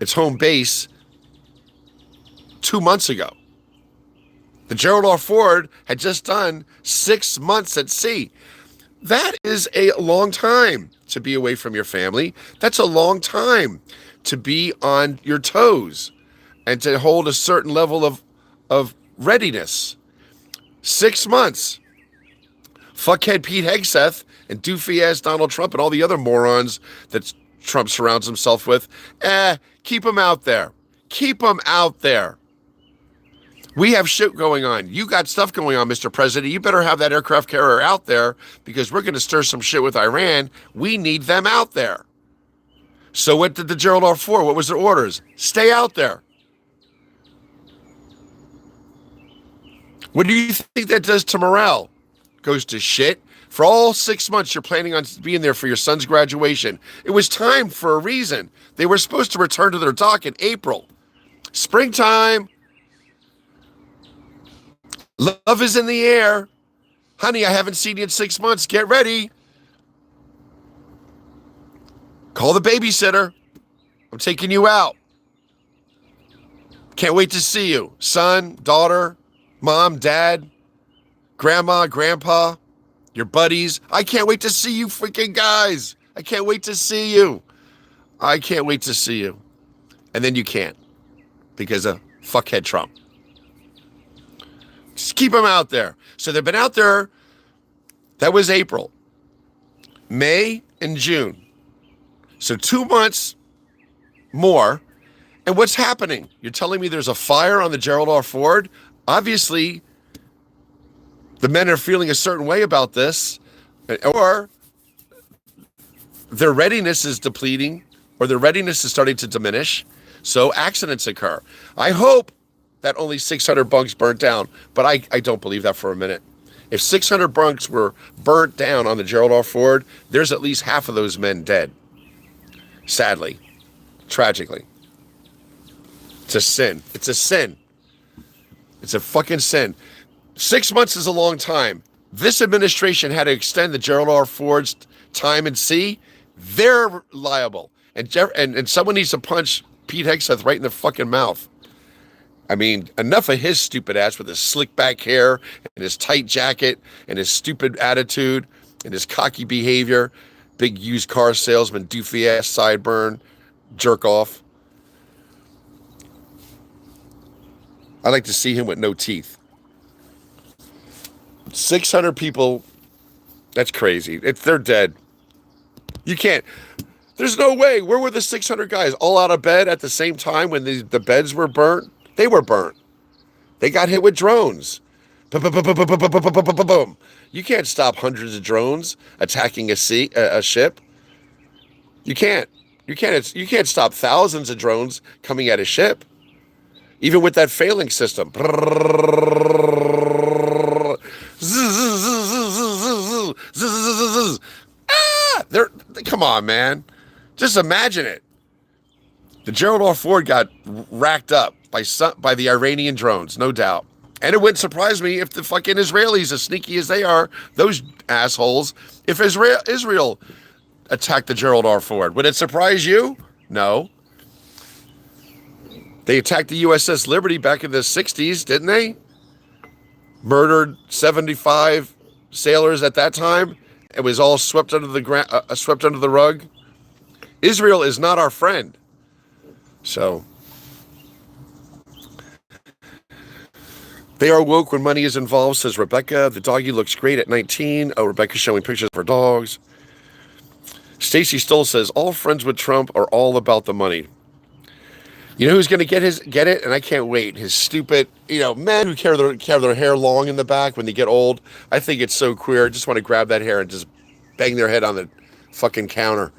its home base, 2 months ago. The Gerald R. Ford had just done 6 months at sea. That is a long time to be away from your family. That's a long time to be on your toes and to hold a certain level of readiness. 6 months. Fuckhead Pete Hegseth and doofy-ass Donald Trump and all the other morons that Trump surrounds himself with, keep them out there. Keep them out there. We have shit going on. You got stuff going on, Mr. President. You better have that aircraft carrier out there because we're going to stir some shit with Iran. We need them out there. So what did the Gerald R. Ford? What was their orders? Stay out there. What do you think that does to morale? Goes to shit. For all 6 months, you're planning on being there for your son's graduation. It was time for a reason. They were supposed to return to their dock in April. Springtime. Love is in the air. Honey, I haven't seen you in 6 months. Get ready. Call the babysitter. I'm taking you out. Can't wait to see you. Son, daughter, mom, dad, grandma, grandpa, your buddies. I can't wait to see you freaking guys. I can't wait to see you. I can't wait to see you. And then you can't because of fuckhead Trump. Just keep them out there. So they've been out there. That was April, May, and June. So 2 months more. And what's happening? You're telling me there's a fire on the Gerald R. Ford? Obviously, the men are feeling a certain way about this, or their readiness is depleting, or their readiness is starting to diminish, so accidents occur. I hope that only 600 bunks burnt down, but I don't believe that for a minute. If 600 bunks were burnt down on the Gerald R. Ford, there's at least half of those men dead. Sadly, tragically. It's a sin. It's a sin. It's a fucking sin. 6 months is a long time. This administration had to extend the Gerald R. Ford's time at sea. They're liable. And someone needs to punch Pete Hegseth right in the fucking mouth. I mean, enough of his stupid ass with his slick back hair and his tight jacket and his stupid attitude and his cocky behavior. Big used car salesman, doofy ass sideburn, jerk off. I'd like to see him with no teeth. 600 people, that's crazy. They're dead. You can't. There's no way. Where were the 600 guys? All out of bed at the same time when the beds were burnt? They were burnt. They got hit with drones. Boom. You can't stop hundreds of drones attacking a ship. You can't. You can't stop thousands of drones coming at a ship. Even with that failing system. Come on, man. Just imagine it. The Gerald R. Ford got racked up by the Iranian drones, no doubt. And it wouldn't surprise me if the fucking Israelis, as sneaky as they are, those assholes, if Israel attacked the Gerald R. Ford, would it surprise you? No. They attacked the USS Liberty back in the 60s, didn't they? Murdered 75 sailors at that time. It was all swept under the rug. Israel is not our friend. So they are woke when money is involved, says Rebecca. The doggy looks great at 19. Oh, Rebecca's showing pictures of her dogs. Stacy Stoll says all friends with Trump are all about the money. You know who's going to get it? And I can't wait. His stupid, men who have their hair long in the back when they get old. I think it's so queer. I just want to grab that hair and just bang their head on the fucking counter.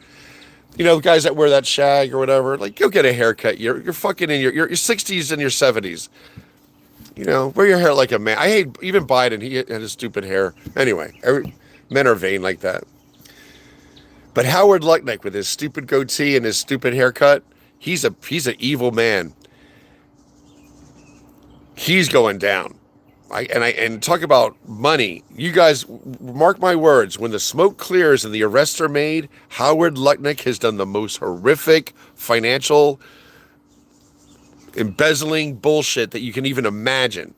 The guys that wear that shag or whatever, like, go get a haircut. You're fucking in your 60s and your 70s. Wear your hair like a man. I hate even Biden. He had his stupid hair. Anyway, men are vain like that. But Howard Lutnick with his stupid goatee and his stupid haircut, he's an evil man. He's going down. And talk about money. You guys, mark my words, when the smoke clears and the arrests are made, Howard Lutnick has done the most horrific financial embezzling bullshit that you can even imagine.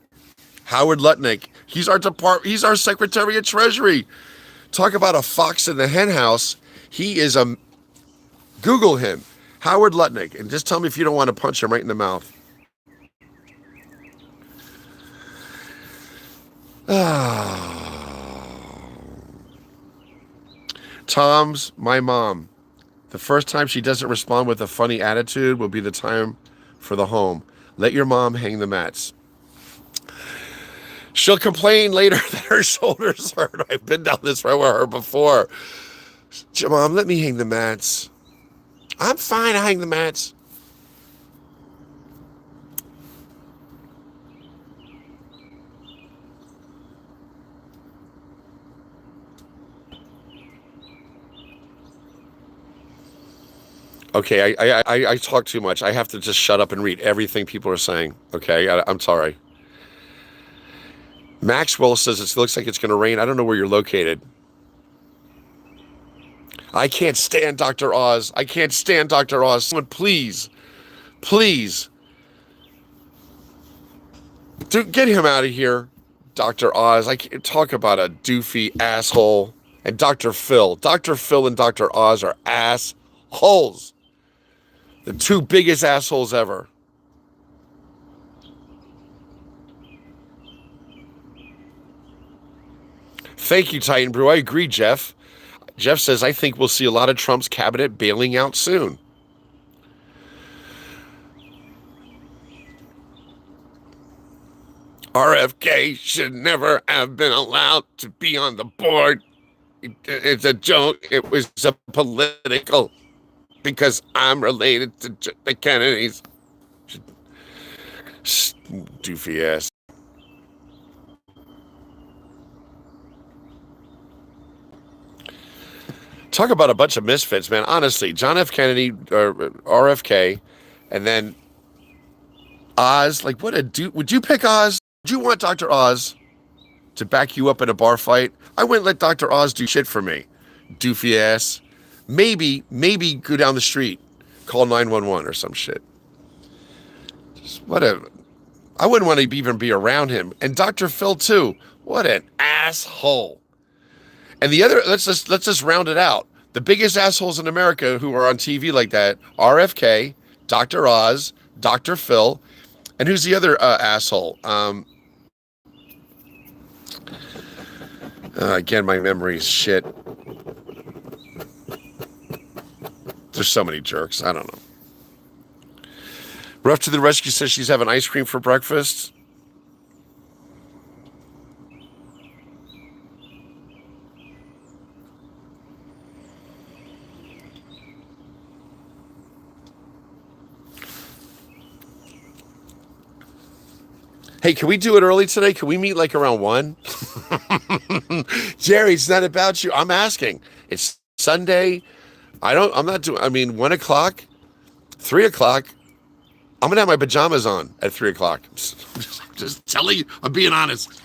Howard Lutnick, he's our Secretary of Treasury. Talk about a fox in the hen house. He is Google him, Howard Lutnick, and just tell me if you don't want to punch him right in the mouth. Tom's my mom. The first time she doesn't respond with a funny attitude will be the time for the home. Let your mom hang the mats. She'll complain later that her shoulders hurt. I've been down this road with her before. Mom, let me hang the mats. I'm fine, I'll hang the mats. Okay, I talk too much. I have to just shut up and read everything people are saying. Okay, I'm sorry. Maxwell says it looks like it's going to rain. I don't know where you're located. I can't stand Dr. Oz. I can't stand Dr. Oz. Someone, please, dude, get him out of here, Dr. Oz. I can't talk about a doofy asshole. And Dr. Phil. Dr. Phil and Dr. Oz are assholes. The two biggest assholes ever. Thank you, Titan Brew. I agree, Jeff. Jeff says, I think we'll see a lot of Trump's cabinet bailing out soon. RFK should never have been allowed to be on the board. It's a joke. It was a political, because I'm related to the Kennedys. Doofy ass. Talk about a bunch of misfits, man. Honestly, John F. Kennedy, or RFK, and then Oz. Like, what a dude. Would you pick Oz? Would you want Dr. Oz to back you up in a bar fight? I wouldn't let Dr. Oz do shit for me. Doofy ass. Maybe go down the street, call 911 or some shit. Just whatever. I wouldn't want to even be around him. And Dr. Phil too. What an asshole. And the other, let's just round it out. The biggest assholes in America who are on TV like that: RFK, Dr. Oz, Dr. Phil, and who's the other asshole? Again, my memory's shit. There's so many jerks. I don't know. Rough to the Rescue says she's having ice cream for breakfast. Hey, can we do it early today? Can we meet like around 1? Jerry, it's not about you. I'm asking. It's Sunday. I'm not doing, 1 o'clock, 3 o'clock. I'm going to have my pajamas on at 3 o'clock. Just telling you, I'm being honest.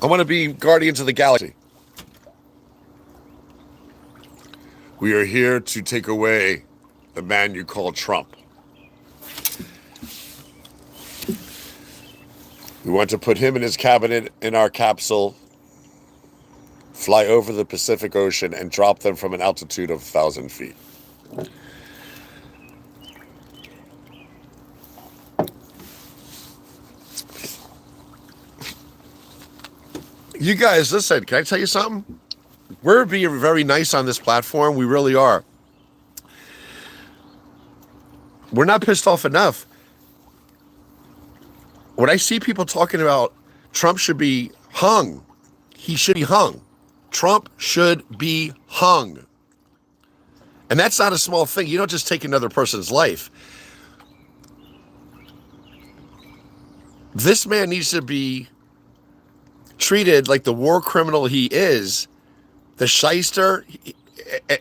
I want to be Guardians of the Galaxy. We are here to take away the man you call Trump. We want to put him and his cabinet in our capsule, fly over the Pacific Ocean, and drop them from an altitude of 1,000 feet. You guys, listen, can I tell you something? We're being very nice on this platform. We really are. We're not pissed off enough. When I see people talking about Trump should be hung, he should be hung. Trump should be hung. And that's not a small thing. You don't just take another person's life. This man needs to be treated like the war criminal he is, the shyster.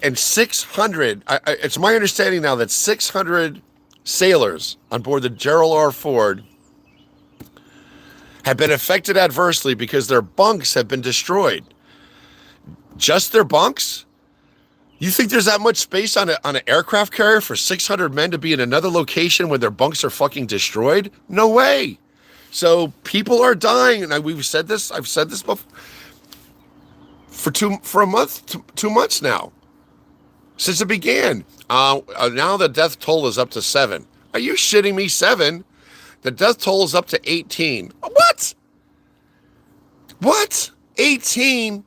And 600, it's my understanding now that 600 sailors on board the Gerald R. Ford have been affected adversely because their bunks have been destroyed. Just their bunks? You think there's that much space on an aircraft carrier for 600 men to be in another location when their bunks are fucking destroyed? No way. So people are dying, and I've said this before, for a month, 2 months now, since it began. Now the death toll is up to 7. Are you shitting me? 7? The death toll is up to 18. What? 18?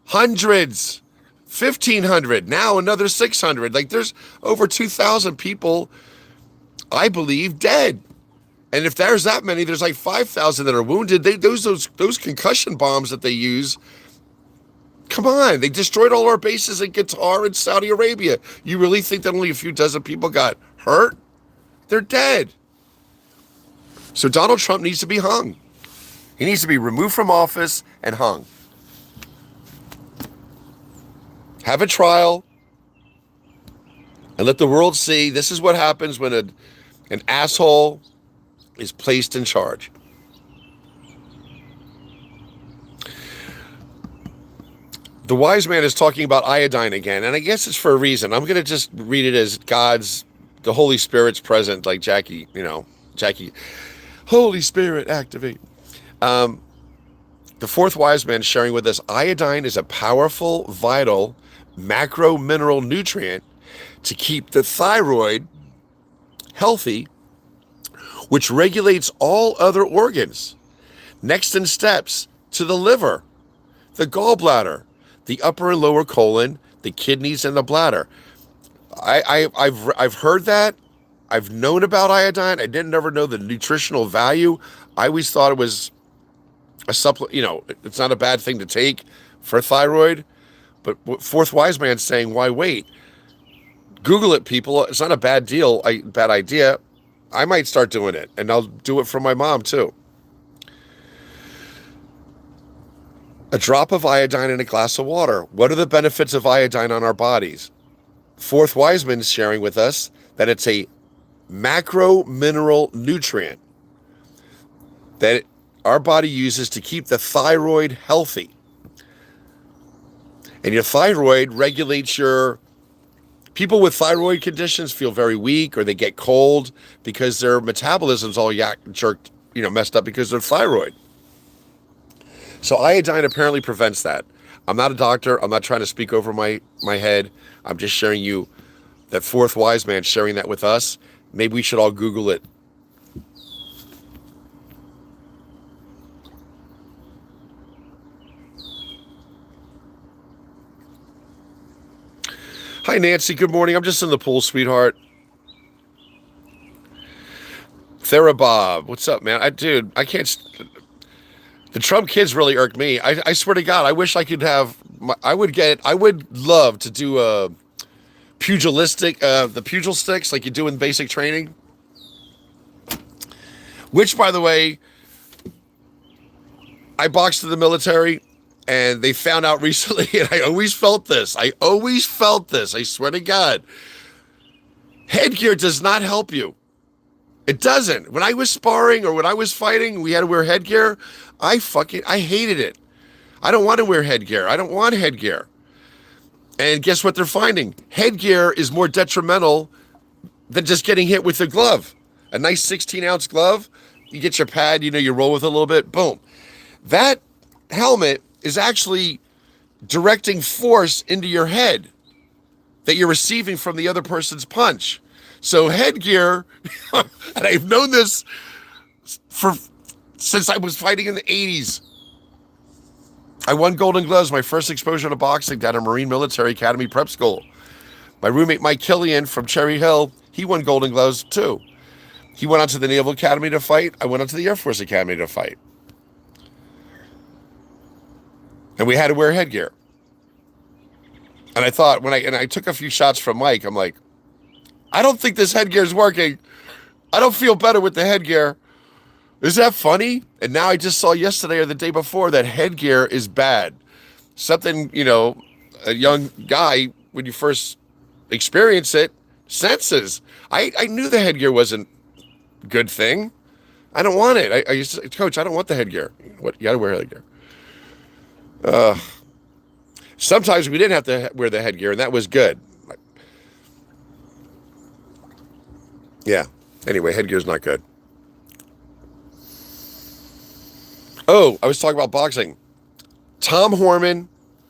Hundreds. 1,500. Now another 600. Like, there's over 2,000 people, I believe, dead. And if there's that many, there's like 5,000 that are wounded. Those concussion bombs that they use, come on, they destroyed all our bases in Qatar and Saudi Arabia. You really think that only a few dozen people got hurt? They're dead. So Donald Trump needs to be hung. He needs to be removed from office and hung. Have a trial and let the world see this is what happens when an asshole is placed in charge. The wise man is talking about iodine again, and I guess it's for a reason. I'm going to just read it as the Holy Spirit's present, like Jackie, Holy Spirit, activate. The fourth wise man sharing with us, iodine is a powerful, vital macro mineral nutrient to keep the thyroid healthy, which regulates all other organs. Next in steps to the liver, the gallbladder, the upper and lower colon, the kidneys, and the bladder. I've heard that. I've known about iodine. I didn't ever know the nutritional value. I always thought it was a supplement. It's not a bad thing to take for thyroid. But Fourth Wise Man's saying, why wait? Google it, people. It's not a bad deal, bad idea. I might start doing it, and I'll do it for my mom too. A drop of iodine in a glass of water. What are the benefits of iodine on our bodies? Fourth Wiseman is sharing with us that it's a macro mineral nutrient that our body uses to keep the thyroid healthy. And your thyroid regulates your... People with thyroid conditions feel very weak, or they get cold because their metabolism's all jerked, messed up because of thyroid. So iodine apparently prevents that. I'm not a doctor. I'm not trying to speak over my head. I'm just sharing you that Fourth Wise Man sharing that with us. Maybe we should all Google it. Hi, Nancy. Good morning. I'm just in the pool, sweetheart. Therabob. What's up, man? I can't... The Trump kids really irk me. I swear to God, I wish I could have... I would love to do a pugilistic... the pugil sticks like you do in basic training. Which, by the way, I boxed in the military... And they found out recently, and I always felt this. I swear to God. Headgear does not help you. It doesn't. When I was sparring or when I was fighting, we had to wear headgear. I hated it. I don't want to wear headgear. I don't want headgear. And guess what they're finding? Headgear is more detrimental than just getting hit with a glove. A nice 16-ounce glove. You get your pad, you roll with it a little bit. Boom. That helmet is actually directing force into your head that you're receiving from the other person's punch. So headgear, and I've known this since I was fighting in the 80s. I won Golden Gloves, my first exposure to boxing down at Marine Military Academy Prep School. My roommate Mike Killian from Cherry Hill, he won Golden Gloves too. He went on to the Naval Academy to fight. I went on to the Air Force Academy to fight. And we had to wear headgear. And I thought, I took a few shots from Mike, I'm like, I don't think this headgear is working. I don't feel better with the headgear. Is that funny? And now I just saw yesterday or the day before that headgear is bad. Something, a young guy, when you first experience it, senses. I knew the headgear wasn't a good thing. I don't want it. I used to, Coach, I don't want the headgear. What? You got to wear headgear. Sometimes we didn't have to wear the headgear, and that was good. Yeah. Anyway, headgear's not good. Oh, I was talking about boxing. Tom Horman.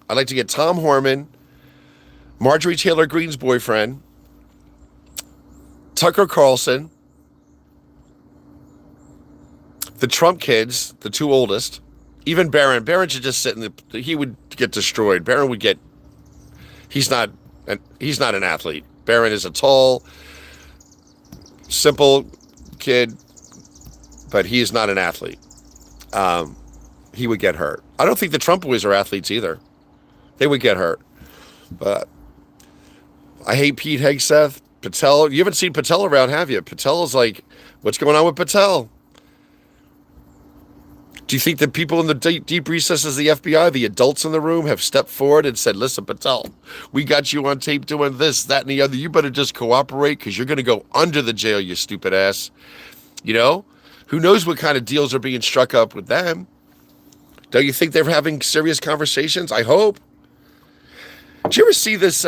I'd like to get Tom Horman, Marjorie Taylor Greene's boyfriend, Tucker Carlson, the Trump kids, the two oldest, even Barron. Barron should just sit he would get destroyed. Barron would get, he's not an athlete. Barron is a tall, simple kid, but he is not an athlete. He would get hurt. I don't think the Trump boys are athletes either. They would get hurt. But I hate Pete Hegseth. Patel, you haven't seen Patel around, have you? Patel's like, what's going on with Patel? Do you think that people in the deep recesses of the FBI, the adults in the room, have stepped forward and said, listen, Patel, we got you on tape doing this, that, and the other. You better just cooperate because you're going to go under the jail, you stupid ass. Who knows what kind of deals are being struck up with them? Don't you think they're having serious conversations? I hope. Did you ever see this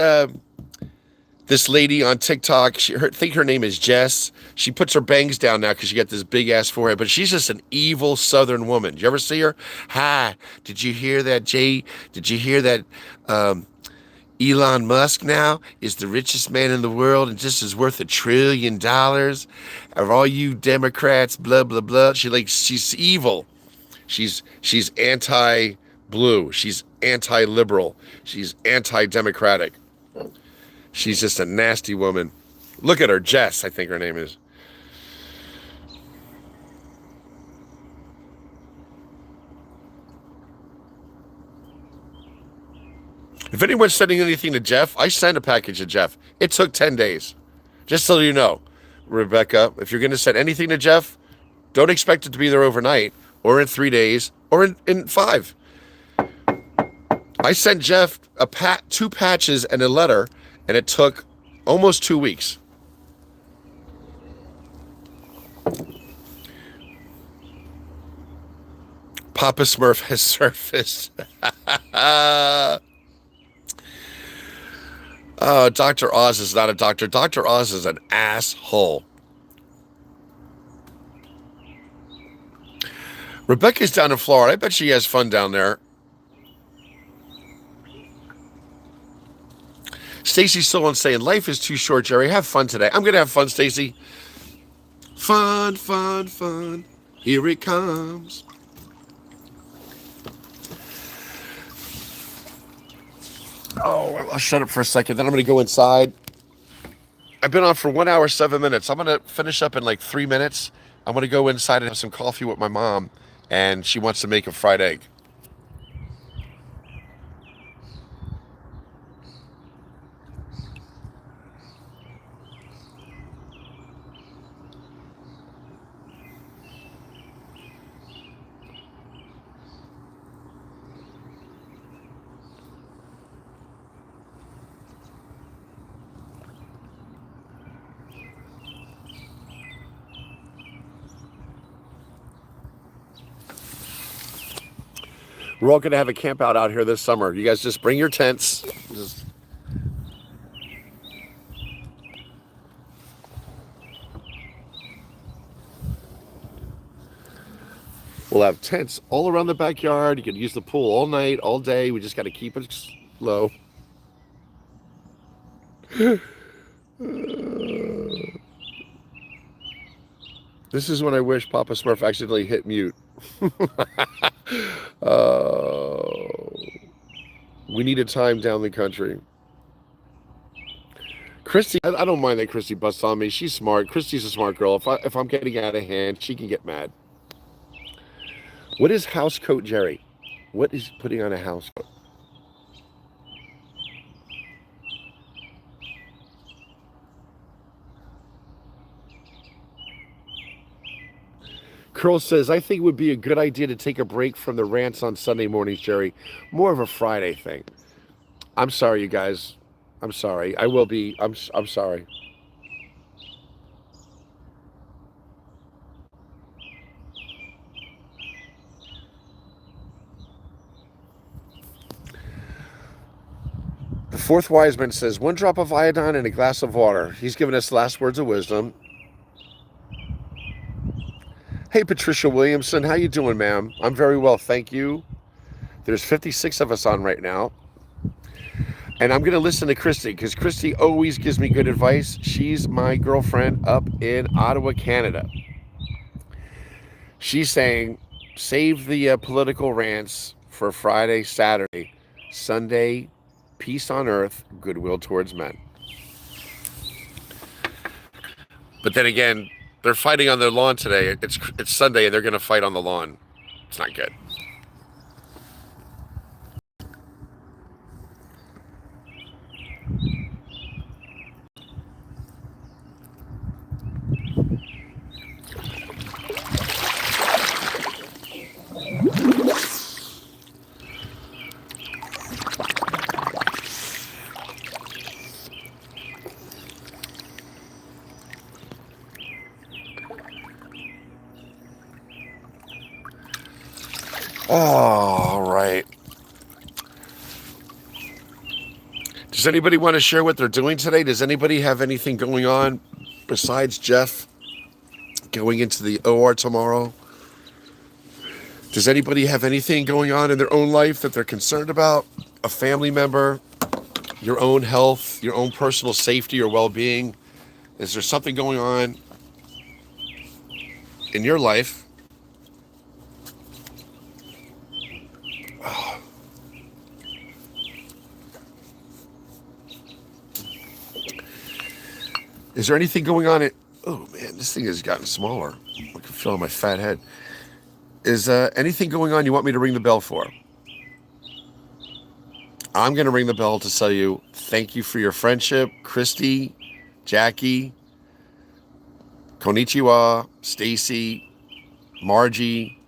this lady on TikTok? I think her name is Jess. She puts her bangs down now because she got this big ass forehead, but she's just an evil Southern woman. Did you ever see her? Hi, did you hear that, Jay? Did you hear that? Elon Musk now is the richest man in the world and just is worth $1 trillion. Of all you Democrats, blah blah blah. She's evil. She's anti-blue. She's anti-liberal. She's anti-democratic. She's just a nasty woman. Look at her, Jess, I think her name is. If anyone's sending anything to Jeff, I sent a package to Jeff. It took 10 days. Just so you know, Rebecca, if you're going to send anything to Jeff, don't expect it to be there overnight or in 3 days or in 5. I sent Jeff 2 patches and a letter, and it took almost 2 weeks. Papa Smurf has surfaced. Dr. Oz is not a doctor. Dr. Oz is an asshole. Rebecca's down in Florida. I bet she has fun down there. Stacy's still on saying, life is too short, Jerry. Have fun today. I'm going to have fun, Stacy. Fun, fun, fun. Here it comes. Oh, I'll shut up for a second. Then I'm going to go inside. I've been on for 1 hour, 7 minutes. I'm going to finish up in like 3 minutes. I'm going to go inside and have some coffee with my mom, and she wants to make a fried egg. We're all going to have a camp out here this summer. You guys just bring your tents. We'll have tents all around the backyard. You can use the pool all night, all day. We just got to keep it low. This is when I wish Papa Smurf accidentally hit mute. We need a time down the country. Christy, I don't mind that Christy busts on me. She's smart. Christy's a smart girl. If I'm getting out of hand, she can get mad. What is house coat, Jerry? What is putting on a house coat? Curl says, I think it would be a good idea to take a break from the rants on Sunday mornings, Jerry. More of a Friday thing. I'm sorry, you guys. I'm sorry. I will be. I'm sorry. The fourth wise man says, 1 drop of iodine in a glass of water. He's given us last words of wisdom. Hey, Patricia Williamson, how you doing, ma'am? I'm very well, thank you. There's 56 of us on right now. And I'm going to listen to Christy, because Christy always gives me good advice. She's my girlfriend up in Ottawa, Canada. She's saying, save the political rants for Friday, Saturday. Sunday, peace on earth, goodwill towards men. But then again, they're fighting on their lawn today. It's Sunday, and they're going to fight on the lawn. It's not good. All right. Does anybody want to share what they're doing today? Does anybody have anything going on besides Jeff going into the OR tomorrow? Does anybody have anything going on in their own life that they're concerned about? A family member? your own health, your own personal safety or well-being? Is there something going on in your life? Is there anything going on? Oh man, this thing has gotten smaller. I can feel it on my fat head. Is anything going on you want me to ring the bell for? I'm going to ring the bell to tell you thank you for your friendship, Christy, Jackie, Konnichiwa, Stacy, Margie,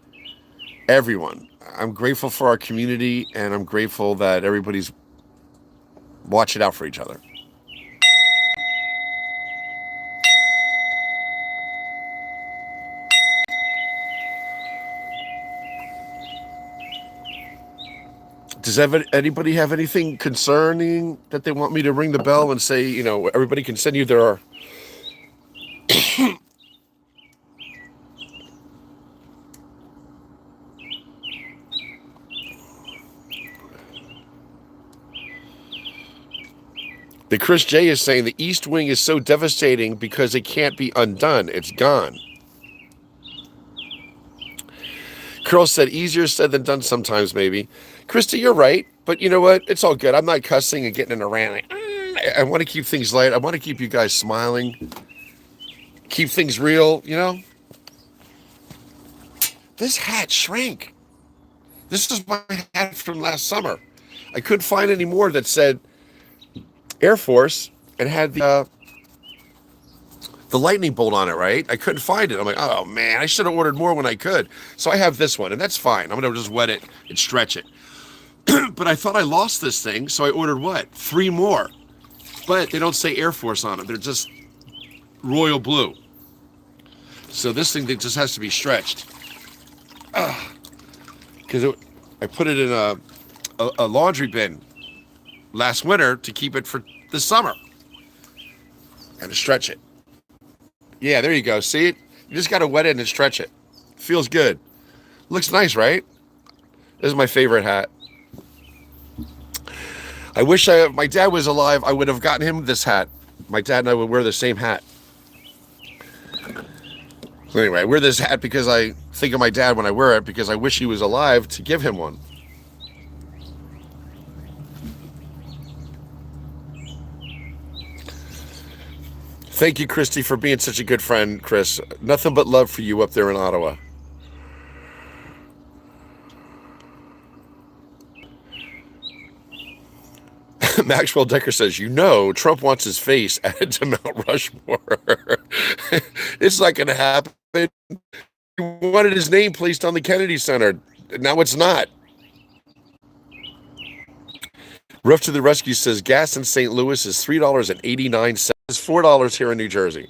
everyone. I'm grateful for our community, and I'm grateful that everybody's watching out for each other. Does anybody have anything concerning that they want me to ring the bell and say, everybody can send you their... The Chris J is saying the East Wing is so devastating because it can't be undone. It's gone. Curl said, easier said than done sometimes, maybe. Krista, you're right. But you know what? It's all good. I'm not cussing and getting in a rant. I want to keep things light. I want to keep you guys smiling. Keep things real, This hat shrank. This is my hat from last summer. I couldn't find any more that said Air Force and had the lightning bolt on it, right? I couldn't find it. I'm like, oh man, I should have ordered more when I could. So I have this one, and that's fine. I'm gonna just wet it and stretch it. But I thought I lost this thing, so I ordered what? 3 more. But they don't say Air Force on it. They're just royal blue. So this thing just has to be stretched. Because I put it in a laundry bin last winter to keep it for the summer. And to stretch it. Yeah, there you go. See it? You just got to wet it and stretch it. Feels good. Looks nice, right? This is my favorite hat. I wish my dad was alive. I would have gotten him this hat. My dad and I would wear the same hat. So anyway, I wear this hat because I think of my dad when I wear it, because I wish he was alive to give him one. Thank you, Christy, for being such a good friend, Chris. Nothing but love for you up there in Ottawa. Maxwell Decker says, Trump wants his face added to Mount Rushmore. It's not going to happen. He wanted his name placed on the Kennedy Center. Now it's not. Roof to the Rescue says, gas in St. Louis is $3.89. It's $4 here in New Jersey.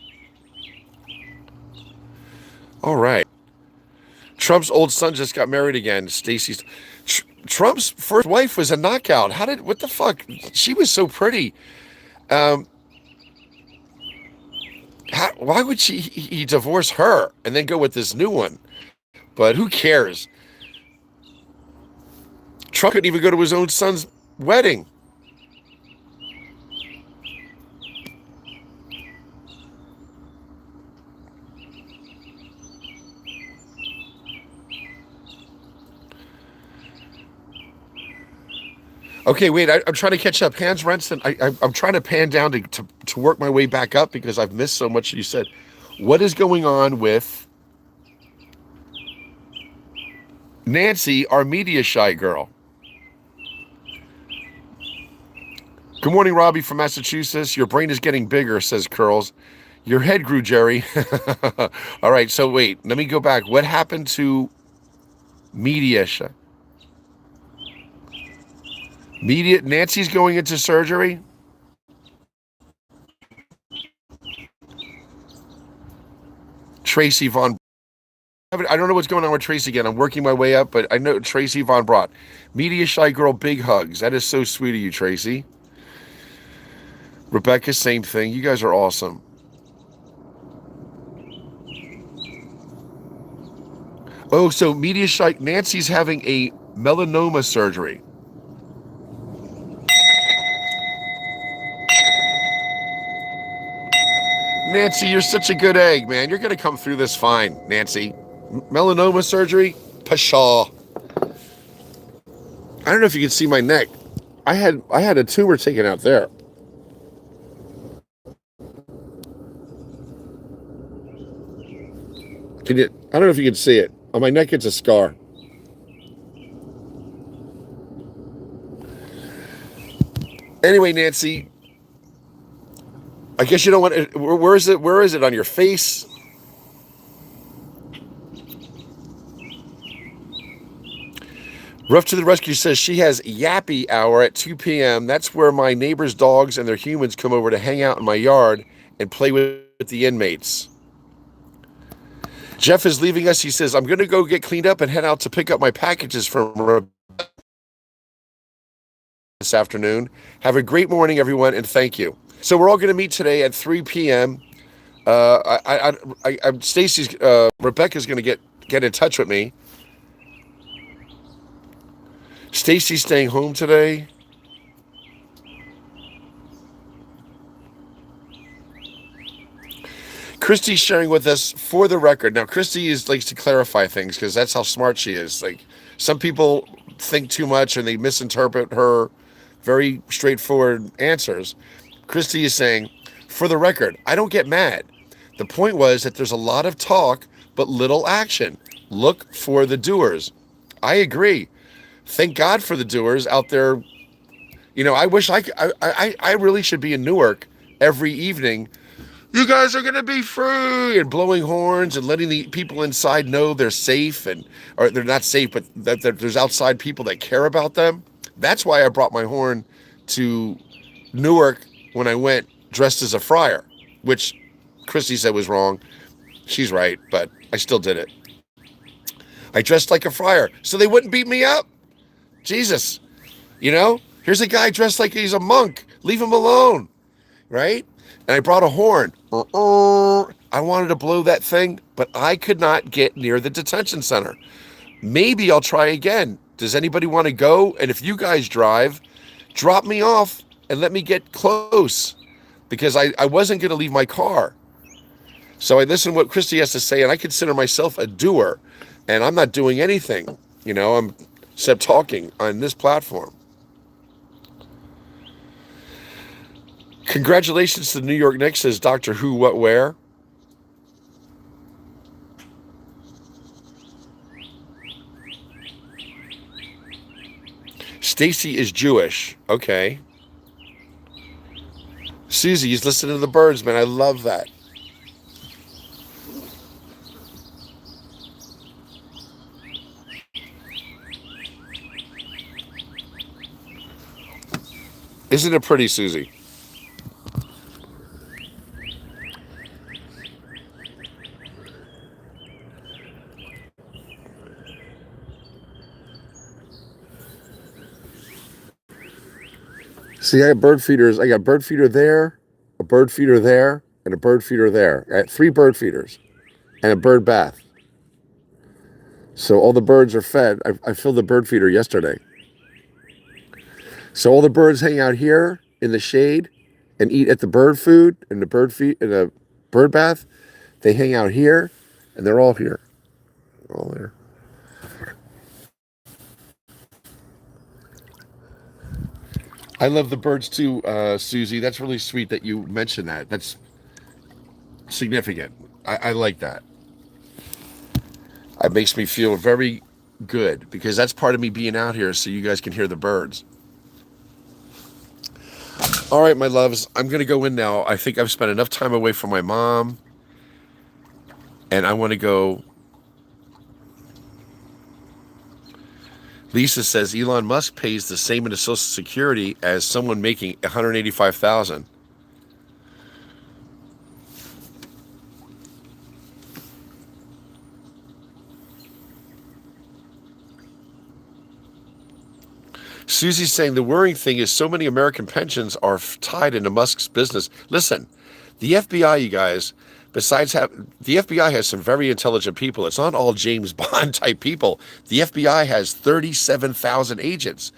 All right. Trump's old son just got married again. Stacey's... Trump's first wife was a knockout. What the fuck? She was so pretty. Why would he divorce her and then go with this new one? But who cares? Trump couldn't even go to his own son's wedding. Okay, wait, I'm trying to catch up. Hans Renson, I'm trying to pan down to work my way back up because I've missed so much you said. What is going on with Nancy, our media shy girl? Good morning, Robbie from Massachusetts. Your brain is getting bigger, says Curls. Your head grew, Jerry. All right, so wait, let me go back. What happened to media shy? Nancy's going into surgery. Tracy Von. I don't know what's going on with Tracy again. I'm working my way up, but I know Tracy Von Brott. Media shy girl, big hugs. That is so sweet of you, Tracy. Rebecca, same thing. You guys are awesome. Oh, so media shy Nancy's having a melanoma surgery. Nancy, you're such a good egg, man. You're going to come through this fine, Nancy. Melanoma surgery? Pshaw. I don't know if you can see my neck. I had a tumor taken out there. Can you? I don't know if you can see it. On my neck, it's a scar. Anyway, Nancy, I guess you don't want it. Where is it? Where is it on your face? Rough to the Rescue says she has yappy hour at 2 p.m. That's where my neighbor's dogs and their humans come over to hang out in my yard and play with the inmates. Jeff is leaving us. He says, I'm going to go get cleaned up and head out to pick up my packages from this afternoon. Have a great morning, everyone, and thank you. So we're all going to meet today at 3 p.m. Stacy's, Rebecca's going to get in touch with me. Stacy's staying home today. Christy's sharing with us for the record. Now, Christy likes to clarify things because that's how smart she is. Like, some people think too much and they misinterpret her very straightforward answers. Christy is saying, for the record, I don't get mad. The point was that there's a lot of talk, but little action. Look for the doers. I agree. Thank God for the doers out there. You know, I wish I really should be in Newark every evening. You guys are going to be free, and blowing horns and letting the people inside know they're safe, or they're not safe, but that there's outside people that care about them. That's why I brought my horn to Newark when I went dressed as a friar, which Christy said was wrong. She's right, but I still did it. I dressed like a friar so they wouldn't beat me up. Jesus, here's a guy dressed like he's a monk. Leave him alone, right? And I brought a horn. I wanted to blow that thing, but I could not get near the detention center. Maybe I'll try again. Does anybody want to go? And if you guys drive, drop me off and let me get close, because I wasn't going to leave my car. So I listened to what Christy has to say, and I consider myself a doer, and I'm not doing anything. I'm except talking on this platform. Congratulations to the New York Knicks, says Doctor Who What Where. Stacy is Jewish. Okay. Susie is listening to the birds, man. I love that. Isn't it pretty, Susie? See, I got bird feeders. I got bird feeder there, a bird feeder there, and a bird feeder there. I got 3 bird feeders and a bird bath. So all the birds are fed. I filled the bird feeder yesterday. So all the birds hang out here in the shade and eat at the bird food and the bird bath. They hang out here, and they're all here. They're all there. I love the birds too, Susie. That's really sweet that you mentioned that. That's significant. I like that. It makes me feel very good, because that's part of me being out here so you guys can hear the birds. All right, my loves, I'm going to go in now. I think I've spent enough time away from my mom, and I want to go. Lisa says Elon Musk pays the same into Social Security as someone making $185,000. Susie's saying the worrying thing is so many American pensions are tied into Musk's business. Listen, the FBI, you guys, the FBI has some very intelligent people. It's not all James Bond type people. The FBI has 37,000 agents.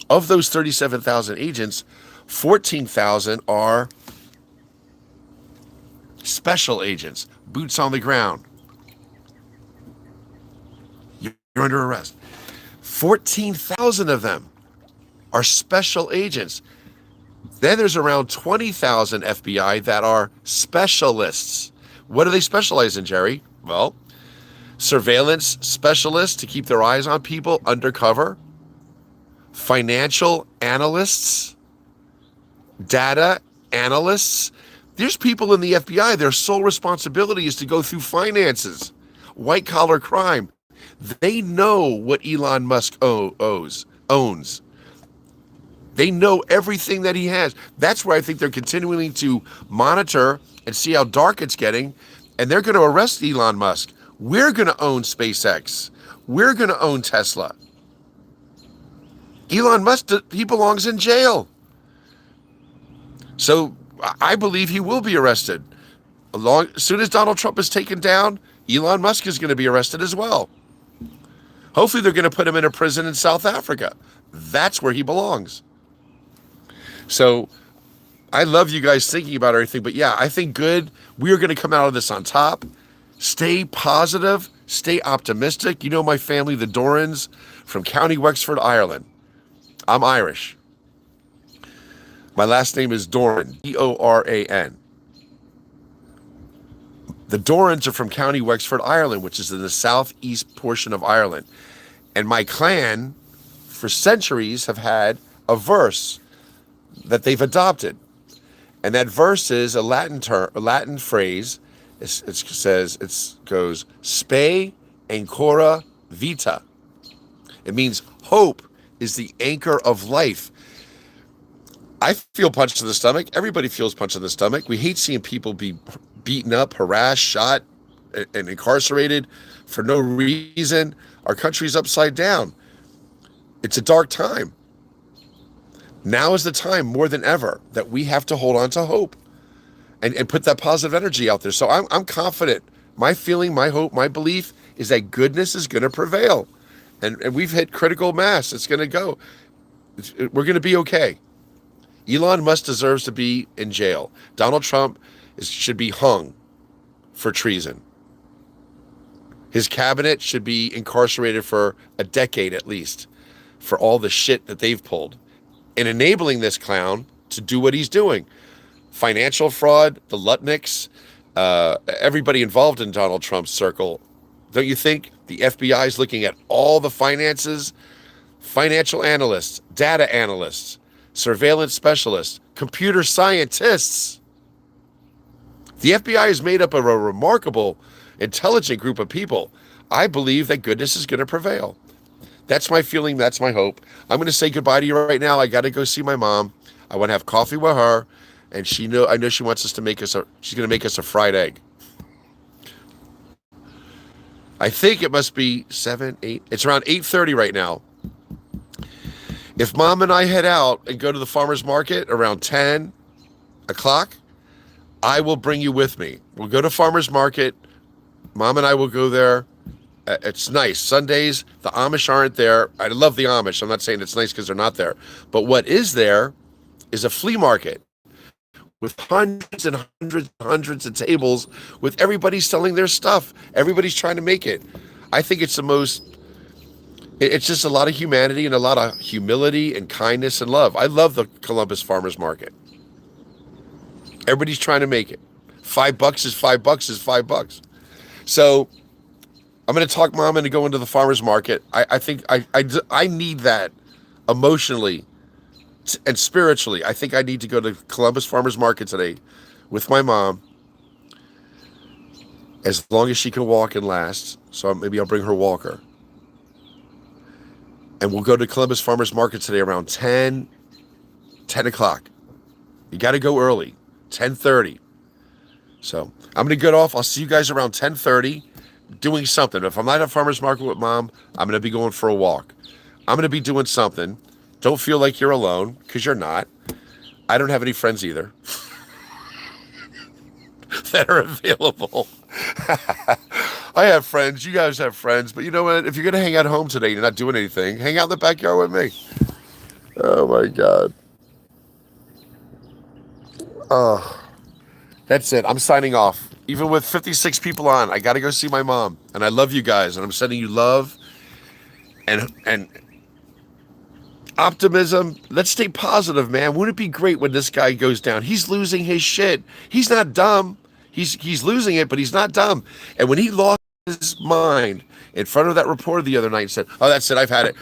Of those 37,000 agents, 14,000 are Special agents, boots on the ground. You're under arrest. 14,000 of them are special agents. Then there's around 20,000 FBI that are specialists. What do they specialize in, Jerry? Well, surveillance specialists to keep their eyes on people undercover, financial analysts, data analysts. There's people in the FBI, their sole responsibility is to go through finances, white collar crime. They know what Elon Musk owns. They know everything that he has. That's where I think they're continuing to monitor and see how dark it's getting. And they're going to arrest Elon Musk. We're going to own SpaceX. We're going to own Tesla. Elon Musk, he belongs in jail. So I believe he will be arrested. As soon as Donald Trump is taken down, Elon Musk is going to be arrested as well. Hopefully they're going to put him in a prison in South Africa. That's where he belongs. So I love you guys thinking about everything, but yeah, I think good. We are going to come out of this on top. Stay positive, stay optimistic. You know my family, the Dorans, from County Wexford, Ireland. I'm Irish. My last name is Doran, Doran. The Dorans are from County Wexford, Ireland, which is in the southeast portion of Ireland. And my clan, for centuries, have had a verse that they've adopted. And that verse is a Latin phrase. It goes, spe ancora vita. It means hope is the anchor of life. I feel punched in the stomach. Everybody feels punched in the stomach. We hate seeing people be beaten up, harassed, shot, and incarcerated for no reason. Our country's upside down. It's a dark time. Now is the time more than ever that we have to hold on to hope and put that positive energy out there. So I'm confident. My feeling, my hope, my belief is that goodness is going to prevail. And we've hit critical mass. It's going to go. We're going to be okay. Elon Musk deserves to be in jail. Donald Trump should be hung for treason. His cabinet should be incarcerated for a decade at least for all the shit that they've pulled and enabling this clown to do what he's doing. Financial fraud, the Lutnicks, everybody involved in Donald Trump's circle. Don't you think the FBI is looking at all the finances? Financial analysts, data analysts, surveillance specialists, computer scientists. The FBI is made up of a remarkable, intelligent group of people. I believe that goodness is going to prevail. That's my feeling. That's my hope. I'm going to say goodbye to you right now. I got to go see my mom. I want to have coffee with her, and I know she wants us to she's going to make us a fried egg. I think it must be 7, 8. It's around 8:30 right now. If Mom and I head out and go to the farmer's market around 10 o'clock, I will bring you with me. We'll go to farmer's market. Mom and I will go there. It's nice. Sundays, the Amish aren't there. I love the Amish. I'm not saying it's nice because they're not there. But what is there is a flea market with hundreds and hundreds and hundreds of tables with everybody selling their stuff. Everybody's trying to make it. I think it's it's just a lot of humanity and a lot of humility and kindness and love. I love the Columbus Farmers Market. Everybody's trying to make it. $5 is $5 is $5. So I'm going to talk Mom into going to the farmer's market. I think I need that emotionally and spiritually. I think I need to go to Columbus Farmers Market today with my mom, as long as she can walk and last. So maybe I'll bring her walker. And we'll go to Columbus Farmers Market today around 10 o'clock. You got to go early, 10:30. So I'm going to get off. I'll see you guys around 10:30 doing something. If I'm not at farmer's market with Mom, I'm going to be going for a walk. I'm going to be doing something. Don't feel like you're alone, because you're not. I don't have any friends either that are available. I have friends. You guys have friends. But you know what? If you're going to hang out at home today and you're not doing anything, hang out in the backyard with me. Oh, my God. Oh. That's it. I'm signing off. Even with 56 people on, I got to go see my mom. And I love you guys. And I'm sending you love and optimism. Let's stay positive, man. Wouldn't it be great when this guy goes down? He's losing his shit. He's not dumb. He's losing it, but he's not dumb. And when he lost his mind in front of that reporter the other night and said, "Oh, that's it. I've had it.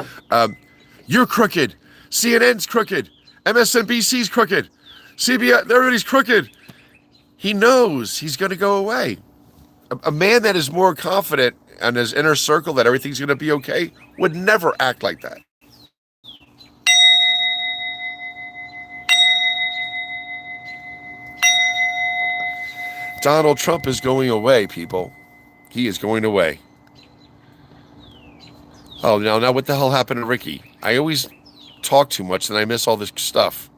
You're crooked. CNN's crooked. MSNBC's crooked. CBS, everybody's crooked." He knows he's going to go away. A man that is more confident in his inner circle that everything's going to be okay would never act like that. Donald Trump is going away, people. He is going away. Oh, now what the hell happened to Ricky? I always talk too much and I miss all this stuff.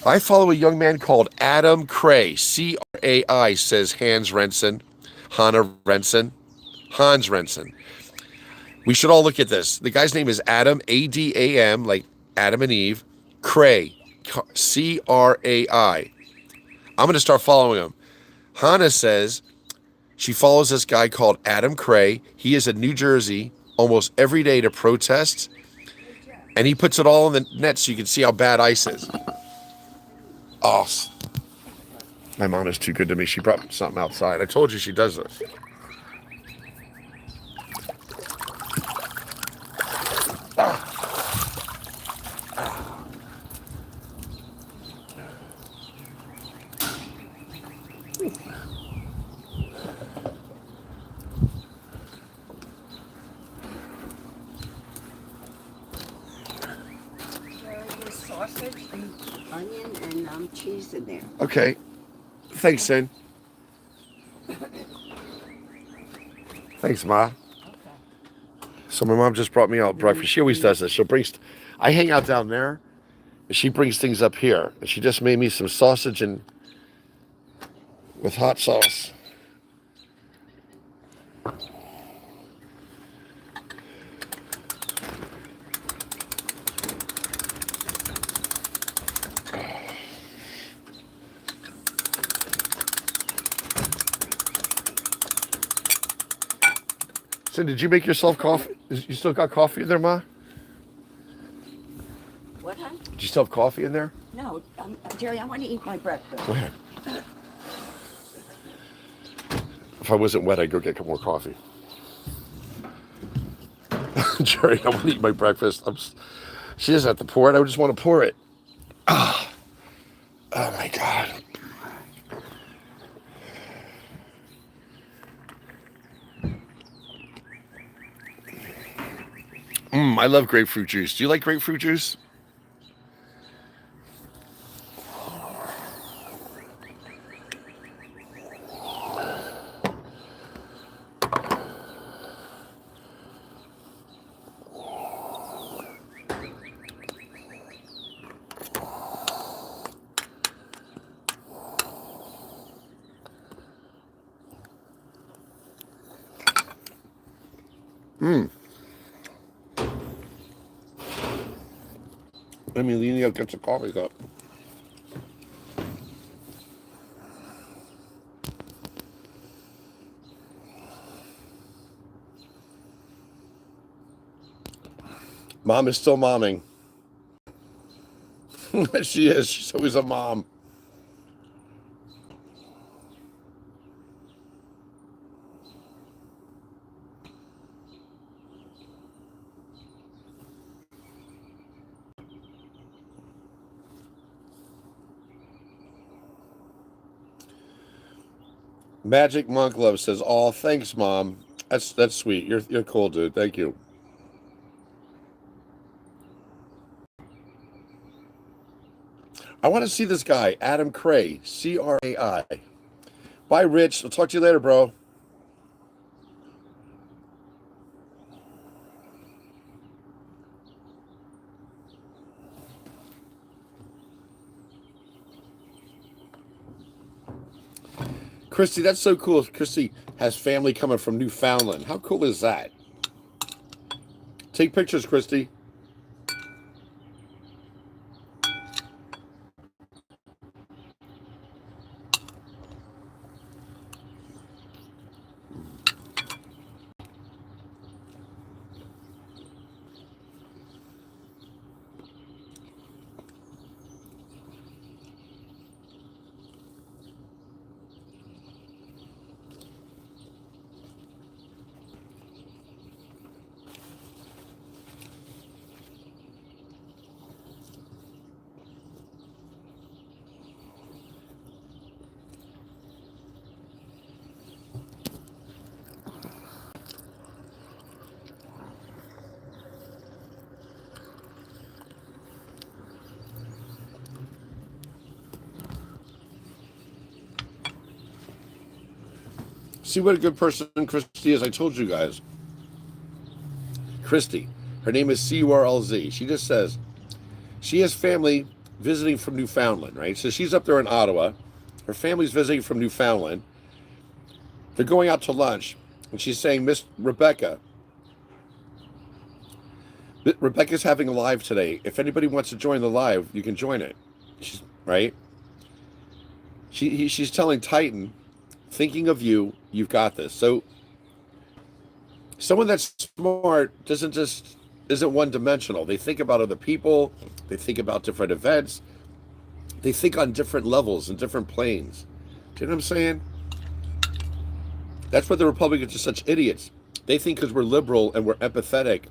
I follow a young man called Adam Cray, C-R-A-I, says Hans Rensen. We should all look at this. The guy's name is Adam, A-D-A-M, like Adam and Eve, Cray, C-R-A-I. I'm going to start following him. Hannah says she follows this guy called Adam Cray. He is in New Jersey almost every day to protest, and he puts it all in the net so you can see how bad ICE is. Oh, my mom is too good to me. She brought something outside. I told you she does this. There's sausage and onion and cheese in there. Okay. Thanks, Sin. Thanks, Ma. Okay. So my mom just brought me out breakfast. She always does this. She'll bring... I hang out down there, and she brings things up here. And she just made me some sausage and with hot sauce. So did you make yourself coffee? You still got coffee in there, Ma? What, hon? Did you still have coffee in there? No, Jerry, I want to eat my breakfast. Go ahead. If I wasn't wet, I'd go get more coffee. Jerry, I want to eat my breakfast. She doesn't have to pour it. I just want to pour it. Oh my God. I love grapefruit juice. Do you like grapefruit juice? Let me lean out, get the coffee cup. Mom is still momming. She is. She's always a mom. Magic Monk Love says, "Oh, thanks, Mom. That's sweet. You're cool, dude. Thank you." I want to see this guy, Adam Cray, C-R-A-I. Bye, Rich. I'll talk to you later, bro. Christy, that's so cool. Christy has family coming from Newfoundland. How cool is that? Take pictures, Christy. See what a good person Christy is. I told you guys. Christy. Her name is CURLZ. She just says she has family visiting from Newfoundland, right? So she's up there in Ottawa. Her family's visiting from Newfoundland. They're going out to lunch. And she's saying, Miss Rebecca's having a live today. If anybody wants to join the live, you can join it. She's, right? She's telling Titan, thinking of you, you've got this. So someone that's smart isn't one dimensional. They think about other people. They think about different events. They think on different levels and different planes. Do you know what I'm saying? That's why the Republicans are such idiots. They think because we're liberal and we're empathetic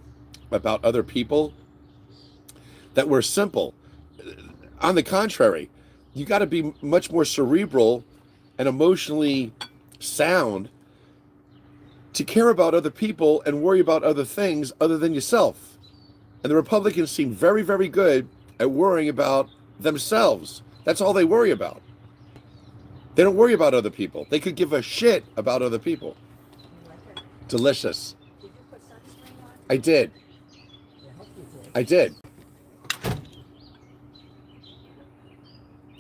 about other people that we're simple. On the contrary, you got to be much more cerebral and emotionally sound to care about other people and worry about other things other than yourself. And the Republicans seem very, very good at worrying about themselves. That's all they worry about. They don't worry about other people. They could give a shit about other people. Delicious. Did you put sunscreen on? I did. I did.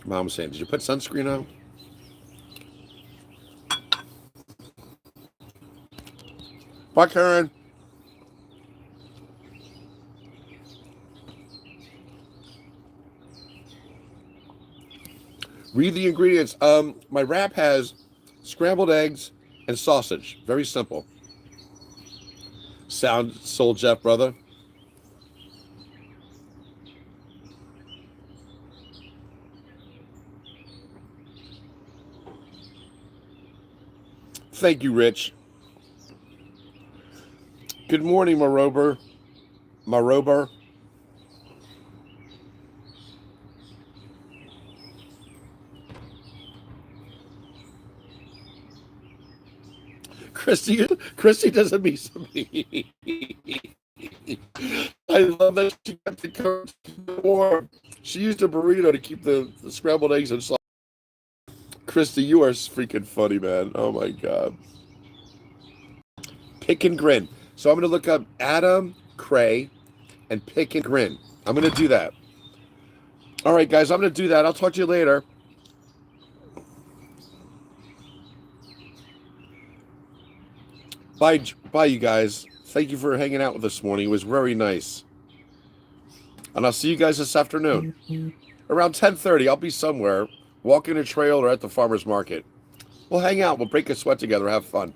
Mom was saying, did you put sunscreen on? Bye, Karen. Read the ingredients. My wrap has scrambled eggs and sausage. Very simple. Sound soul Jeff, brother. Thank you, Rich. Good morning, Marober. Christy doesn't mean something. I love that she got the coach warm. She used a burrito to keep the scrambled eggs and sausage. Christy, you are freaking funny, man. Oh my God. Pick and grin. So I'm going to look up Adam Cray and pick and grin. I'm going to do that. All right, guys, I'm going to do that. I'll talk to you later. Bye, you guys. Thank you for hanging out with us this morning. It was very nice. And I'll see you guys this afternoon. Around 10:30, I'll be somewhere, walking a trail or at the farmer's market. We'll hang out. We'll break a sweat together. Have fun.